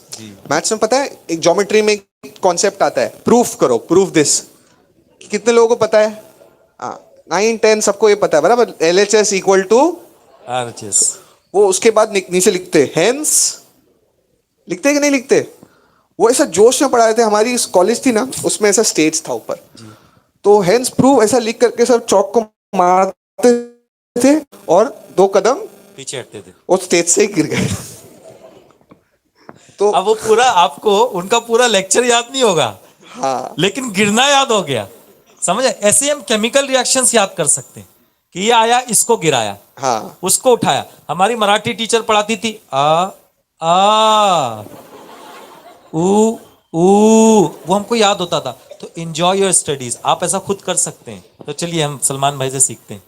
B: मैथ्स में पता है, एक ज्योमेट्री में कॉन्सेप्ट आता है, प्रूफ करो, प्रूफ दिस। कितने लोगों को पता है? हाँ, 9 10 सबको ये पता है, बराबर। LHS equal to
A: RHS.
B: वो, उसके बाद नीचे लिखते हेंस, लिखते कि नहीं लिखते? वो ऐसा जोश में पढ़ा रहे थे। हमारी कॉलेज थी ना, उसमें ऐसा स्टेज था ऊपर, तो हेंस प्रूव ऐसा लिख करके सर चौक को मारते थे और 2 कदम
A: पीछे हटते थे।
B: वो स्टेज से ही गिर गए। तो
A: अब वो पूरा आपको उनका पूरा लेक्चर याद नहीं होगा,
B: हाँ,
A: लेकिन गिरना याद हो गया। समझे? ऐसे हम केमिकल रिएक्शंस याद कर सकते हैं कि ये आया, इसको गिराया,
B: हाँ,
A: उसको उठाया। हमारी मराठी टीचर पढ़ाती थी, आ ऊ ऊ, वो हमको याद होता था। तो एंजॉय योर स्टडीज, आप ऐसा खुद कर सकते हैं। तो चलिए हम सलमान भाई से सीखते हैं।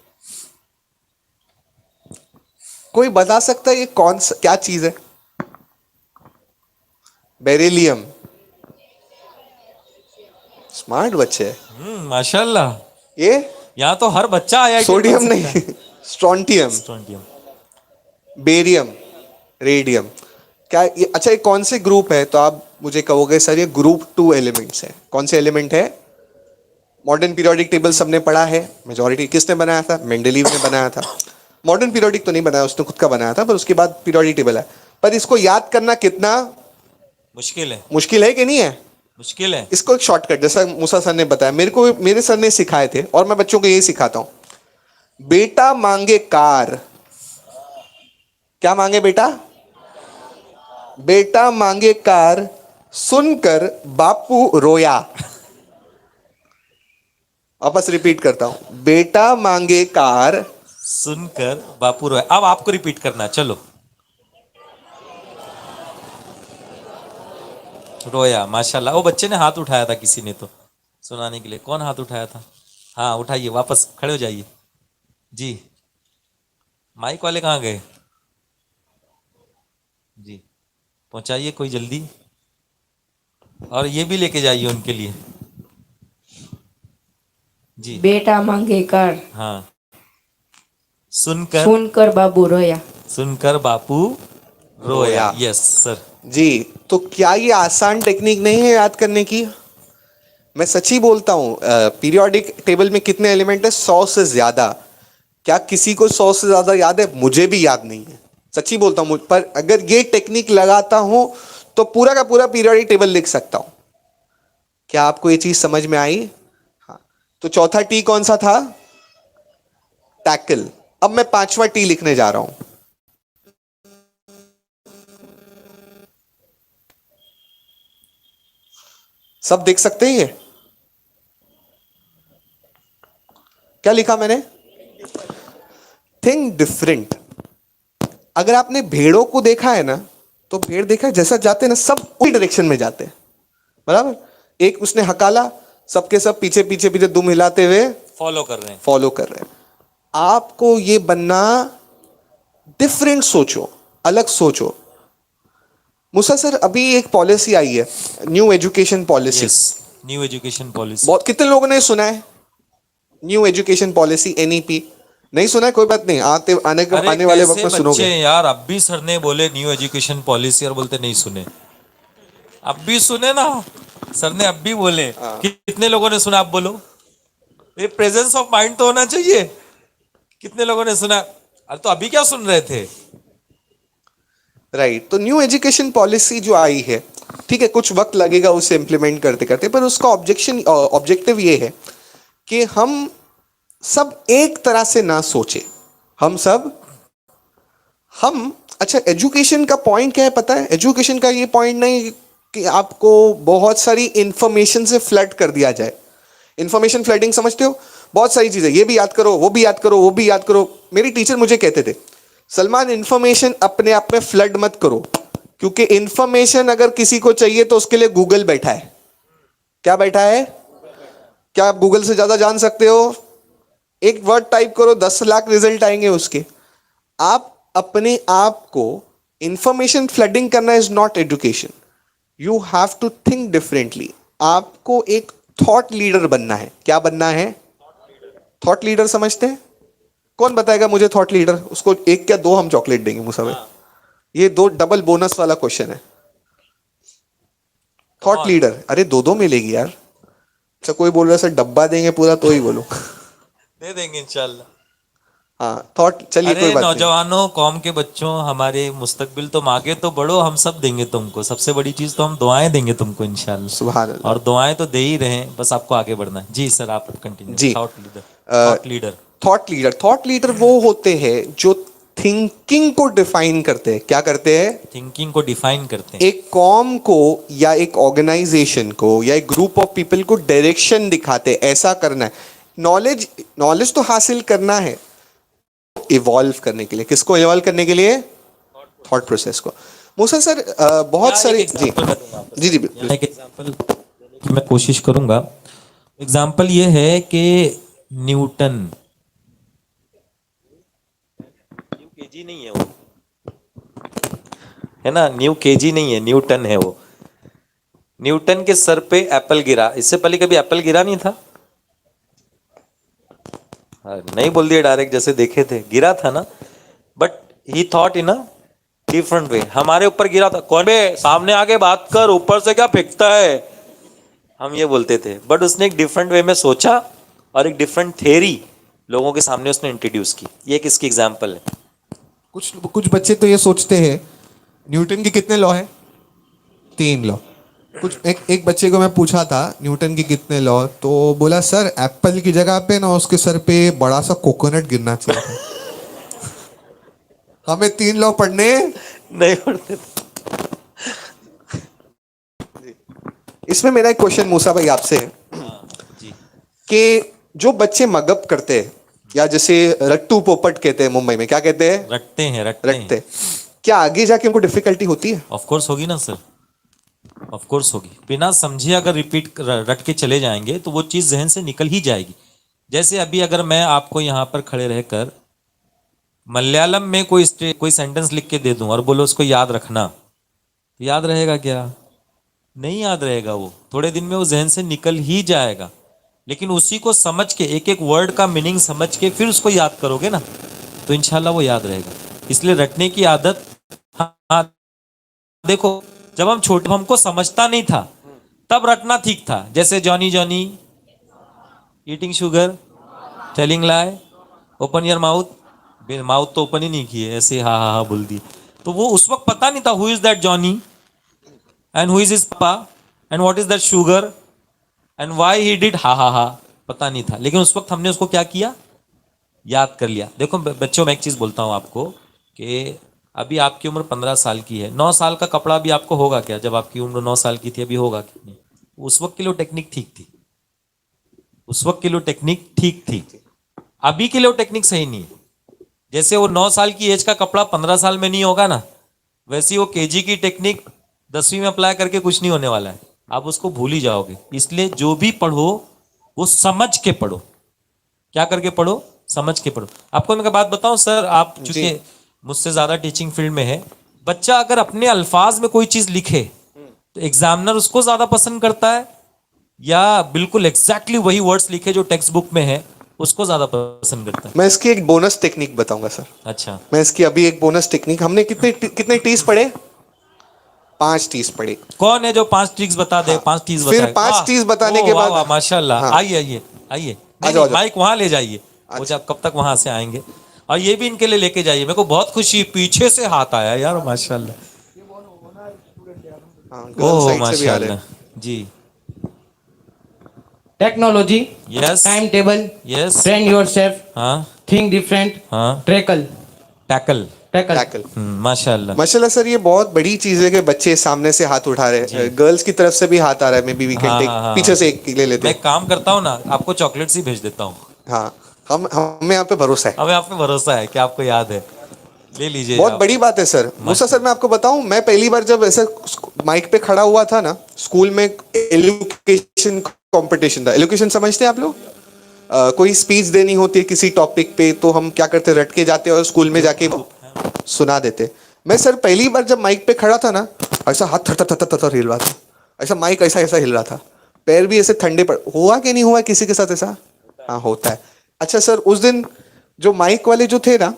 B: कोई बता सकता है ये कौन सा क्या चीज है? बेरिलियम। स्मार्ट बच्चे हैं।
A: माशाल्लाह।
B: ये
A: यहाँ तो हर बच्चा आया।
B: सोडियम नहीं, स्ट्रोंटियम,
A: स्ट्रोंटियम।
B: Barium, radium. क्या ये, अच्छा ये कौन से ग्रुप है? तो आप मुझे कहोगे सर ये ग्रुप 2 एलिमेंट्स है। कौन से एलिमेंट है? मॉडर्न पीरियोडिक टेबल सबने पढ़ा है, मेजॉरिटी किसने बनाया था? मेंडलीव ने बनाया था। मॉडर्न पीरियोडिक तो नहीं बनाया, उसने खुद का बनाया था, पर उसके बाद पीरियोडिक टेबल है। पर इसको याद करना कितना मुश्किल है कि नहीं है?
A: मुश्किल है।
B: इसको एक शॉर्टकट, जैसा मूसा सर ने बताया, मेरे सर ने सिखाए थे और मैं बच्चों को यही सिखाता हूं। बेटा मांगे कार, क्या मांगे बेटा? बेटा मांगे कार, सुनकर बापू रोया। वापस रिपीट करता हूं, बेटा मांगे कार,
A: सुनकर बापू रोया। अब आपको रिपीट करना है, चलो। रोया, माशाल्लाह। वो बच्चे ने हाथ उठाया था, किसी ने तो सुनाने के लिए। कौन हाथ उठाया था? हाँ उठाइए, वापस खड़े हो जाइए जी। माइक वाले कहाँ गए जी? पहुंचाइए कोई जल्दी, और ये भी लेके जाइए उनके लिए जी।
D: बेटा मांगे कार,
A: हाँ, सुनकर
D: सुनकर बाबू रोया।
A: सुनकर बापू रोया। यस सर
B: जी। तो क्या ये आसान टेक्निक नहीं है याद करने की? मैं सच्ची बोलता हूं, पीरियोडिक टेबल में कितने एलिमेंट है? 100 से ज्यादा। क्या किसी को 100 से ज्यादा याद है? मुझे भी याद नहीं है, सच्ची बोलता हूं। पर अगर ये टेक्निक लगाता हूं तो पूरा का पूरा पीरियोडिक टेबल लिख सकता हूं। क्या आपको ये चीज समझ में आई? हाँ। तो चौथा टी कौन सा था? टैकल। अब मैं पांचवा टी लिखने जा रहा हूं। सब देख सकते हैं ये? क्या लिखा मैंने? Think different. अगर आपने भेड़ों को देखा है ना, तो भेड़ देखा है, जैसा जाते हैं ना सब उसी डायरेक्शन में जाते हैं, बराबर। एक उसने हकाला, सबके सब पीछे पीछे पीछे दुम हिलाते हुए
A: फॉलो कर रहे हैं।
B: फॉलो कर रहे हैं। आपको ये बनना, डिफरेंट सोचो, अलग सोचो। मूसा सर, अभी एक पॉलिसी आई है, new education policy.
A: Yes, new education policy.
B: बहुत, कितने लोगों ने सुना है न्यू एजुकेशन पॉलिसी, एनईपी? नहीं सुना है? कोई बात नहीं, आने वाले वक्त में सुनोगे।
A: यार, अब भी सर ने बोले न्यू एजुकेशन पॉलिसी और बोलते नहीं सुने। अब भी सुने ना, सर ने अब भी बोले। कितने लोगों ने सुना? आप बोलो। ये प्रेजेंस ऑफ माइंड तो होना चाहिए। कितने लोगों ने सुना? अरे तो अभी क्या सुन रहे थे?
B: राइट। तो न्यू एजुकेशन पॉलिसी जो आई है, ठीक है, कुछ वक्त लगेगा उसे इंप्लीमेंट करते करते, पर उसका ऑब्जेक्टिव ये है कि हम सब एक तरह से ना सोचे। अच्छा, एजुकेशन का पॉइंट क्या है पता है? एजुकेशन का ये पॉइंट नहीं कि आपको बहुत सारी इंफॉर्मेशन से फ्लड कर दिया जाए। इंफॉर्मेशन फ्लडिंग समझते हो? बहुत सारी चीजें, ये भी याद करो, वो भी याद करो, वो भी याद करो। मेरी टीचर मुझे कहते थे, सलमान, इंफॉर्मेशन अपने आप में फ्लड मत करो, क्योंकि इंफॉर्मेशन अगर किसी को चाहिए तो उसके लिए गूगल बैठा है। क्या बैठा है? क्या आप गूगल से ज्यादा जान सकते हो? एक वर्ड टाइप करो, 10 लाख रिजल्ट आएंगे उसके। आप अपने आप को, इंफॉर्मेशन फ्लडिंग करना is not education. You have to think differently. आपको एक थॉट लीडर बनना है। क्या बनना है? थॉट लीडर समझते हैं? कौन बताएगा मुझे थॉट लीडर? उसको एक क्या दो हम चॉकलेट देंगे मुसा भाई। ये दो डबल बोनस वाला क्वेश्चन है। थॉट लीडर, अरे दो मिलेगी यार। अच्छा, कोई बोल रहा है सर डब्बा देंगे पूरा, तो ही बोलो।
A: दे देंगे इंशाल्लाह।
B: हाँ, थॉट, चलिए कोई
A: अरे
B: बात नहीं।
A: नौजवानों, कौम के बच्चों, हमारे मुस्तकबिल, तुम आगे तो बढ़ो, हम सब देंगे तुमको। सबसे बड़ी चीज तो हम दुआएं देंगे तुमको इंशाल्लाह।
B: सुभान अल्लाह।
A: और दुआएं तो दे ही रहे हैं, बस आपको आगे बढ़ना है। जी सर, आप कंटिन्यू।
B: जी।
A: Thought leader.
B: थॉट लीडर वो होते हैं जो थिंकिंग को डिफाइन करते हैं। क्या करते हैं?
A: थिंकिंग को डिफाइन करते हैं।
B: एक कॉम को या एक ऑर्गेनाइजेशन को या एक ग्रुप ऑफ पीपल को डायरेक्शन दिखाते हैं, ऐसा करना है। नॉलेज तो हासिल करना है, इवॉल्व करने के लिए। किसको इवॉल्व करने के लिए? थॉट प्रोसेस को। मूसा सर, बहुत सारे जी जी जी बिल्कुल।
A: एक एग्जांपल की मैं कोशिश करूंगा। एग्जांपल ये है कि न्यूटन, न्यू केजी नहीं है वो, है ना? न्यू केजी नहीं है, न्यूटन है वो। न्यूटन के सर पे एप्पल गिरा। इससे पहले कभी एप्पल गिरा नहीं था? नहीं बोल दिया डायरेक्ट, जैसे देखे थे गिरा था ना, but he thought in a different way. हमारे ऊपर गिरा था। कौन बे, सामने आके बात कर, ऊपर से क्या फेंकता है? हम ये बोलते थे, बट उसने एक डिफरेंट वे में सोचा और एक डिफरेंट थ्योरी लोगों के सामने उसने इंट्रोड्यूस की। ये एक इसकी एग्जाम्पल है।
B: कुछ कुछ बच्चे तो ये सोचते हैं न्यूटन के कितने लॉ है? 3 लॉ। कुछ एक बच्चे को मैं पूछा था न्यूटन के कितने लॉ, तो बोला सर एप्पल की जगह पे ना उसके सर पे बड़ा सा कोकोनट गिरना चाहिए था। हमें 3 लॉ पढ़ने
A: नहीं पढ़ते थे।
B: इसमें मेरा एक क्वेश्चन मूसा भाई आपसे है
A: जी।
B: कि जो बच्चे मगअप करते हैं या जैसे रट्टू पोपट कहते हैं मुंबई में, क्या कहते हैं?
A: रटते हैं
B: रखते हैं। क्या आगे जाके उनको डिफिकल्टी होती है?
A: ऑफ कोर्स होगी ना सर, ऑफ कोर्स होगी। बिना समझे अगर रिपीट रट के चले जाएंगे तो वो चीज़ जहन से निकल ही जाएगी। जैसे अभी अगर मैं आपको यहाँ पर खड़े रहकर मलयालम में कोई सेंटेंस लिख के दे दूं और बोलो उसको याद रखना, तो याद रहेगा क्या? नहीं याद रहेगा। वो थोड़े दिन में वो जहन से निकल ही जाएगा। लेकिन उसी को समझ के एक एक वर्ड का मीनिंग समझ के फिर उसको याद करोगे ना, तो इंशाल्लाह वो याद रहेगा। इसलिए रटने की आदत, हाँ देखो, जब हम छोटे हमको समझता नहीं था तब रटना ठीक था। जैसे Johnny Johnny, eating sugar, telling lie, open your mouth. Mouth तो ओपन ही नहीं किए, ऐसे हा हा हा बोल दिए। तो वो उस वक्त पता नहीं था who is that Johnny and who is his papa and what is that sugar and why he did ha ha हा, पता नहीं था। लेकिन उस वक्त हमने उसको क्या किया? याद कर लिया। देखो बच्चों, मैं एक चीज बोलता हूँ आपको कि अभी आपकी उम्र 15 साल की है। 9 साल का कपड़ा भी आपको होगा क्या? जब आपकी उम्र 9 साल की थी अभी होगा कि नहीं? उस वक्त के लिए वो टेक्निक ठीक थी, उस वक्त के लिए वो टेक्निक ठीक थी। अभी के लिए वो टेक्निक सही नहीं है। जैसे वो 9 साल की एज का कपड़ा 15 साल में नहीं होगा ना, वैसी वो केजी की टेक्निक 10वीं में अप्लाई करके कुछ नहीं होने वाला है। आप उसको भूल ही जाओगे। इसलिए जो भी पढ़ो वो समझ के पढ़ो। क्या करके पढ़ो? समझ के पढ़ो। आपको मैं बात बताऊं सर, आप चूंकि मुझसे ज्यादा टीचिंग फील्ड में है, बच्चा अगर अपने अल्फाज में कोई चीज लिखे तो एग्जामिनर उसको ज्यादा पसंद करता है, या बिल्कुल एग्जैक्टली वही वर्ड्स लिखे जो टेक्स्ट बुक में है उसको ज्यादा पसंद करता है?
B: मैं इसकी एक बोनस टेक्निक बताऊंगा सर।
A: अच्छा,
B: मैं इसकी अभी एक बोनस टेक्निक, हमने कितने कितने टीज पढ़े? 5 टीज पढ़े।
A: कौन है जो 5 ट्रिक्स बता दे?
B: हाँ।
A: 5 टीज
B: फिर
A: बताए।
B: 5
A: वाह,
B: टीज बताने
A: ओ,
B: के
A: वाह,
B: बाद
A: वाह, माशाल्लाह।
B: हाँ।
A: आइए आइए आइए।
B: आ जाओ, आ जाओ।
A: माइक वहां ले जाइए। वो जब कब तक वहां से आएंगे, और ये भी इनके लिए लेके जाइए। मेरे को बहुत खुशी, पीछे से हाथ आया यार, माशाल्लाह।
B: हाँ, गर्ल
A: ओह
B: साइड से भी आ रहे
A: माशाल्लाह
B: हैं।
A: जी।
E: Technology,
A: yes
E: time table,
A: yes.
E: Train yourself,
A: हाँ
E: थिंक डिफरेंट,
A: हाँ।
E: ट्रैकल
A: टैकल।
E: Tackle
B: tackle.
A: माशाल्लाह।
B: माशाल्लाह सर, ये बहुत बड़ी चीज है कि बच्चे सामने से हाथ उठा रहे हैं। गर्ल्स की तरफ से भी हाथ आ रहा है। मे बी वी कैन
A: हाँ,
B: टेक,
A: हाँ, हाँ,
B: पीछे
A: हाँ।
B: से एक ले लेते
A: मैं
B: हैं।
A: एक काम करता हूँ ना, आपको चॉकलेट्स ही भेज देता हूँ।
B: हाँ, हमें यहाँ पे भरोसा है।
A: हमें आप पे भरोसा है कि आपको याद है। ले लीजिए
B: बहुत
A: आप।
B: बड़ी बात है सर। मूसा सर, मैं आपको बताऊं, मैं पहली बार जब ऐसे माइक पे खड़ा हुआ था ना, स्कूल में एलोकेशन कंपटीशन था। एलोकेशन समझते हैं आप लोग? कोई स्पीच देनी होती है किसी टॉपिक पे, तो हम क्या करते, रट के जाते और स्कूल में जाके सुना देते। मैं सर पहली बार जब माइक पे खड़ा था ना, ऐसा हाथ थर थर थर थर थर हिल रहा था, ऐसा माइक ऐसा ऐसा हिल रहा था, पैर भी ऐसे ठंडे पड़। हुआ कि नहीं हुआ किसी के साथ ऐसा? हाँ, होता है। अच्छा सर, उस दिन जो माइक वाले जो थे ना,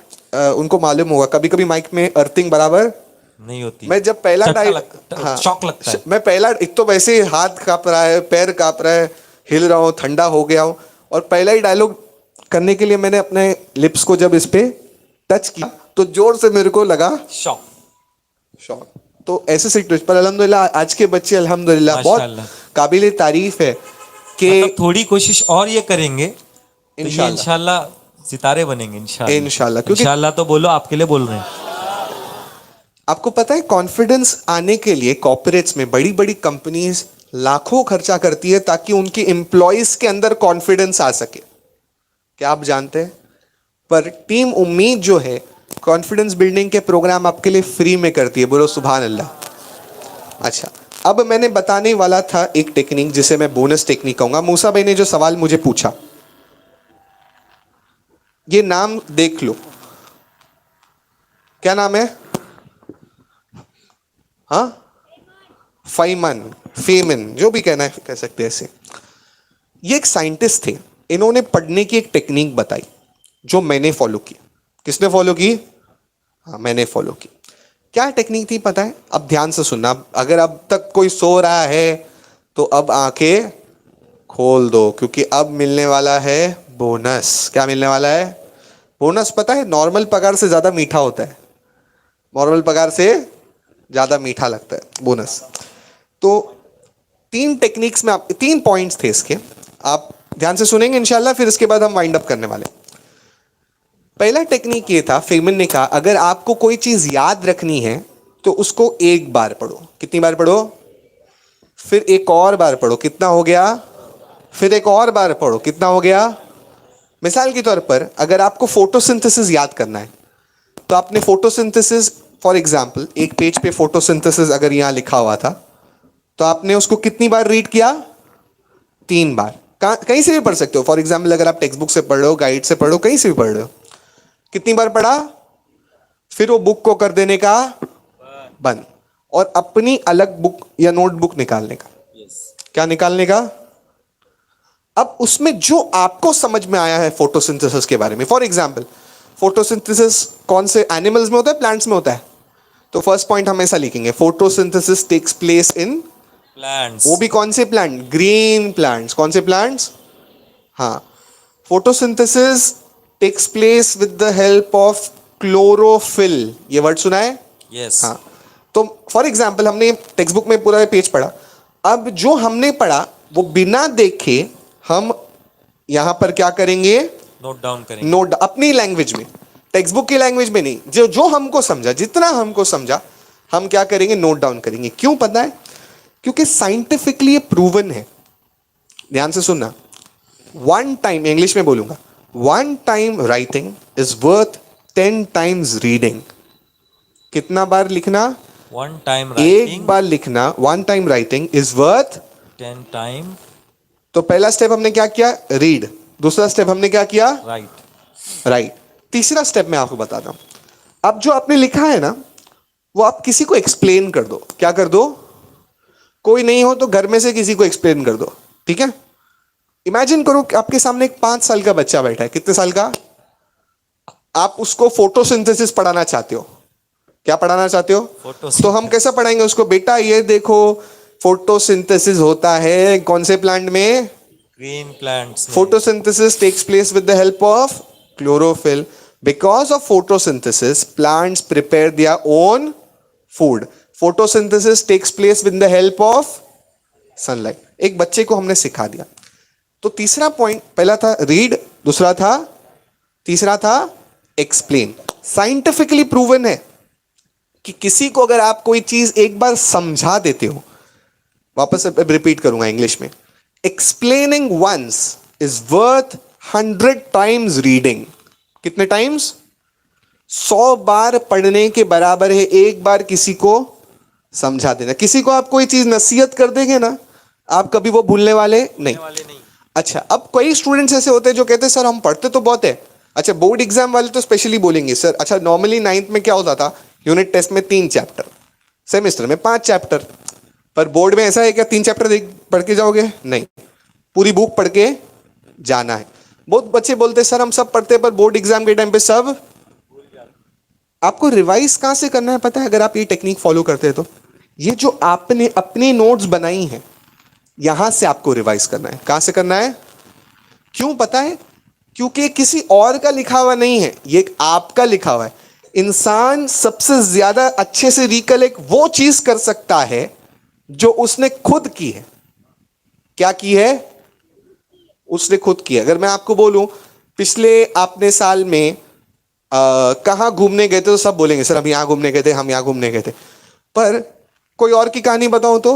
B: उनको मालूम होगा कभी कभी माइक में अर्थिंग बराबर
A: नहीं होती।
B: मैं जब पहला
A: हाँ, शॉक लगता है।
B: मैं पहला, एक तो वैसे हाथ कांप रहा है, पैर कांप रहा है, हिल रहा हूँ, ठंडा हो गया हूँ, और पहला ही डायलॉग करने के लिए मैंने अपने लिप्स को जब इस पे टच किया तो जोर से मेरे को लगा
A: शॉक।
B: शॉक। तो ऐसे सिचुएशन पर अल्हम्दुलिल्लाह आज के बच्चे अल्हम्दुलिल्लाह बहुत
A: माशाल्लाह।
B: काबिल तारीफ है कि
A: मतलब थोड़ी कोशिश और ये करेंगे तो ये
B: इंशाल्लाह।
A: इंशाल्लाह सितारे बनेंगे। इंशाल्लाह
B: इंशाल्लाह, क्योंकि
A: इंशाल्लाह तो बोलो, आपके लिए बोल रहे हैं।
B: आपको पता है कॉन्फिडेंस आने के लिए कॉर्पोरेट्स में बड़ी बड़ी कंपनीज लाखों खर्चा करती है ताकि उनके एम्प्लॉयज के अंदर कॉन्फिडेंस आ सके। क्या आप जानते हैं? पर टीम उम्मीद जो है कॉन्फिडेंस बिल्डिंग के प्रोग्राम आपके लिए फ्री में करती है। बोलो सुभान अल्लाह। अच्छा, अब मैंने बताने वाला था एक टेक्निक जिसे मैं बोनस टेक्निक कहूंगा। मूसा भाई ने जो सवाल मुझे पूछा, ये नाम देख लो, क्या नाम है? हाँ, फाइमन, फेमन, जो भी कहना है कह सकते हैं ऐसे। ये एक साइंटिस्ट थे। इन्होंने पढ़ने की एक टेक्निक बताई जो मैंने फॉलो की। किसने फॉलो की? हाँ, मैंने फॉलो की। क्या टेक्निक थी पता है? अब ध्यान से सुनना। अगर अब तक कोई सो रहा है तो अब आंखें खोल दो, क्योंकि अब मिलने वाला है बोनस। क्या मिलने वाला है? बोनस। पता है नॉर्मल पगार से ज्यादा मीठा होता है, नॉर्मल पगार से ज्यादा मीठा लगता है बोनस। तो 3 टेक्निक्स में आप 3 पॉइंट्स थे इसके, आप ध्यान से सुनेंगे इंशाल्लाह, फिर इसके बाद हम वाइंड अप करने वाले। पहला टेक्निक ये था, फेमन ने कहा अगर आपको कोई चीज याद रखनी है तो उसको एक बार पढ़ो। कितनी बार पढ़ो? फिर एक और बार पढ़ो। कितना हो गया? फिर एक और बार पढ़ो। कितना हो गया? मिसाल के तौर पर अगर आपको फोटोसिंथेसिस याद करना है तो आपने फोटोसिंथेसिस, फॉर एग्जाम्पल एक पेज पे फोटोसिंथेसिस अगर यहां लिखा हुआ था तो आपने उसको कितनी बार रीड किया? 3 बार। कहीं से भी पढ़ सकते हो। फॉर एग्जाम्पल अगर आप टेक्स्ट बुक से पढ़ रहे हो, गाइड से पढ़ रहे हो, कहीं से भी पढ़ रहे हो, कितनी बार पढ़ा? फिर वो बुक को कर देने का बंद और अपनी अलग बुक या नोटबुक निकालने का। क्या निकालने का? अब उसमें जो आपको समझ में आया है फोटोसिंथेसिस के बारे में, फॉर एग्जाम्पल फोटोसिंथेसिस कौन से एनिमल्स में होता है, प्लांट्स में होता है? तो फर्स्ट पॉइंट हम ऐसा लिखेंगे, photosynthesis takes place in
A: plants.
B: वो भी कौन से प्लांट? Green plants. कौन से प्लांट्स? हाँ, photosynthesis takes place with the help of chlorophyll. ये वर्ड सुना है?
A: यस।
B: हाँ, तो फॉर एग्जाम्पल हमने टेक्स्ट बुक में पूरा पेज पढ़ा, अब जो हमने पढ़ा वो बिना देखे हम यहां पर क्या करेंगे?
A: नोट डाउन करेंगे।
B: नोट अपनी लैंग्वेज में, टेक्स्ट बुक की लैंग्वेज में नहीं, जो जो हमको समझा, जितना हमको समझा हम क्या करेंगे? नोट डाउन करेंगे। क्यों पता है? क्योंकि साइंटिफिकली ये प्रूवन है। ध्यान से सुनना, 1 टाइम, इंग्लिश में बोलूंगा, 1 time writing is worth 10 times reading. कितना बार लिखना?
A: 1 टाइम
B: एक
A: राइटिंग,
B: बार लिखना। 1 time writing is worth
A: 10 time
B: तो पहला स्टेप हमने क्या किया? रीड। दूसरा स्टेप हमने क्या किया? राइट। तीसरा स्टेप मैं आपको बताता हूं। अब जो आपने लिखा है ना, वो आप किसी को एक्सप्लेन कर दो। क्या कर दो? कोई नहीं हो तो घर में से किसी को एक्सप्लेन कर दो। ठीक है? इमेजिन करो कि आपके सामने एक 5 साल का बच्चा बैठा है। कितने साल का? आप उसको फोटोसिंथेसिस पढ़ाना चाहते हो। क्या पढ़ाना चाहते हो?
A: फोटोसिंथेसिस।
B: तो हम कैसा पढ़ाएंगे उसको? बेटा ये देखो फोटोसिंथेसिस होता है कौन से प्लांट में?
A: Green plants.
B: Photosynthesis takes place with the help of chlorophyll. Because of photosynthesis, plants prepare their own food. Photosynthesis takes place with the help of sunlight. एक बच्चे को हमने सिखा दिया। तो तीसरा पॉइंट, पहला था रीड, दूसरा था, तीसरा था एक्सप्लेन। साइंटिफिकली प्रूवन है कि किसी को अगर आप कोई चीज एक बार समझा देते हो, वापस रिपीट करूंगा इंग्लिश में, explaining once is worth 100 times reading. कितने टाइम्स? 100 बार पढ़ने के बराबर है एक बार किसी को समझा देना। किसी को आप कोई चीज नसीहत कर देंगे ना, आप कभी वो भूलने वाले नहीं। अच्छा, अब कई स्टूडेंट्स ऐसे होते हैं जो कहते हैं सर हम पढ़ते तो बहुत है। अच्छा, बोर्ड एग्जाम वाले तो स्पेशली बोलेंगे सर, अच्छा नॉर्मली 9th में क्या होता था, यूनिट टेस्ट में 3 चैप्टर, सेमेस्टर में 5 चैप्टर, पर बोर्ड में ऐसा है क्या 3 चैप्टर पढ़ के जाओगे? नहीं, पूरी बुक पढ़ के जाना है। बहुत बच्चे बोलते हैं सर हम सब पढ़ते हैं पर बोर्ड एग्जाम के टाइम पे सब। आपको रिवाइज कहां से करना है पता है? अगर आप ये टेक्निक फॉलो करते हैं तो ये जो आपने अपनी नोट्स बनाई हैं यहां से आपको रिवाइज करना है। कहां से करना है? क्यों पता है? क्योंकि किसी और का लिखा हुआ नहीं है, ये आपका लिखा हुआ है। इंसान सबसे ज्यादा अच्छे से रिकलेक्ट वो चीज कर सकता है जो उसने खुद की है। क्या की है? उसने खुद की है। अगर मैं आपको बोलूं पिछले आपने साल में कहां घूमने गए थे तो सब बोलेंगे सर हम यहां घूमने गए थे, हम यहां घूमने गए थे। पर कोई और की कहानी बताऊं तो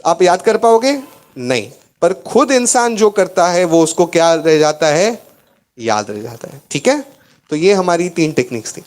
B: आप याद कर पाओगे? नहीं। पर खुद इंसान जो करता है वो उसको क्या रह जाता है? याद रह जाता है। ठीक है? तो ये हमारी 3 टेक्निक्स थी।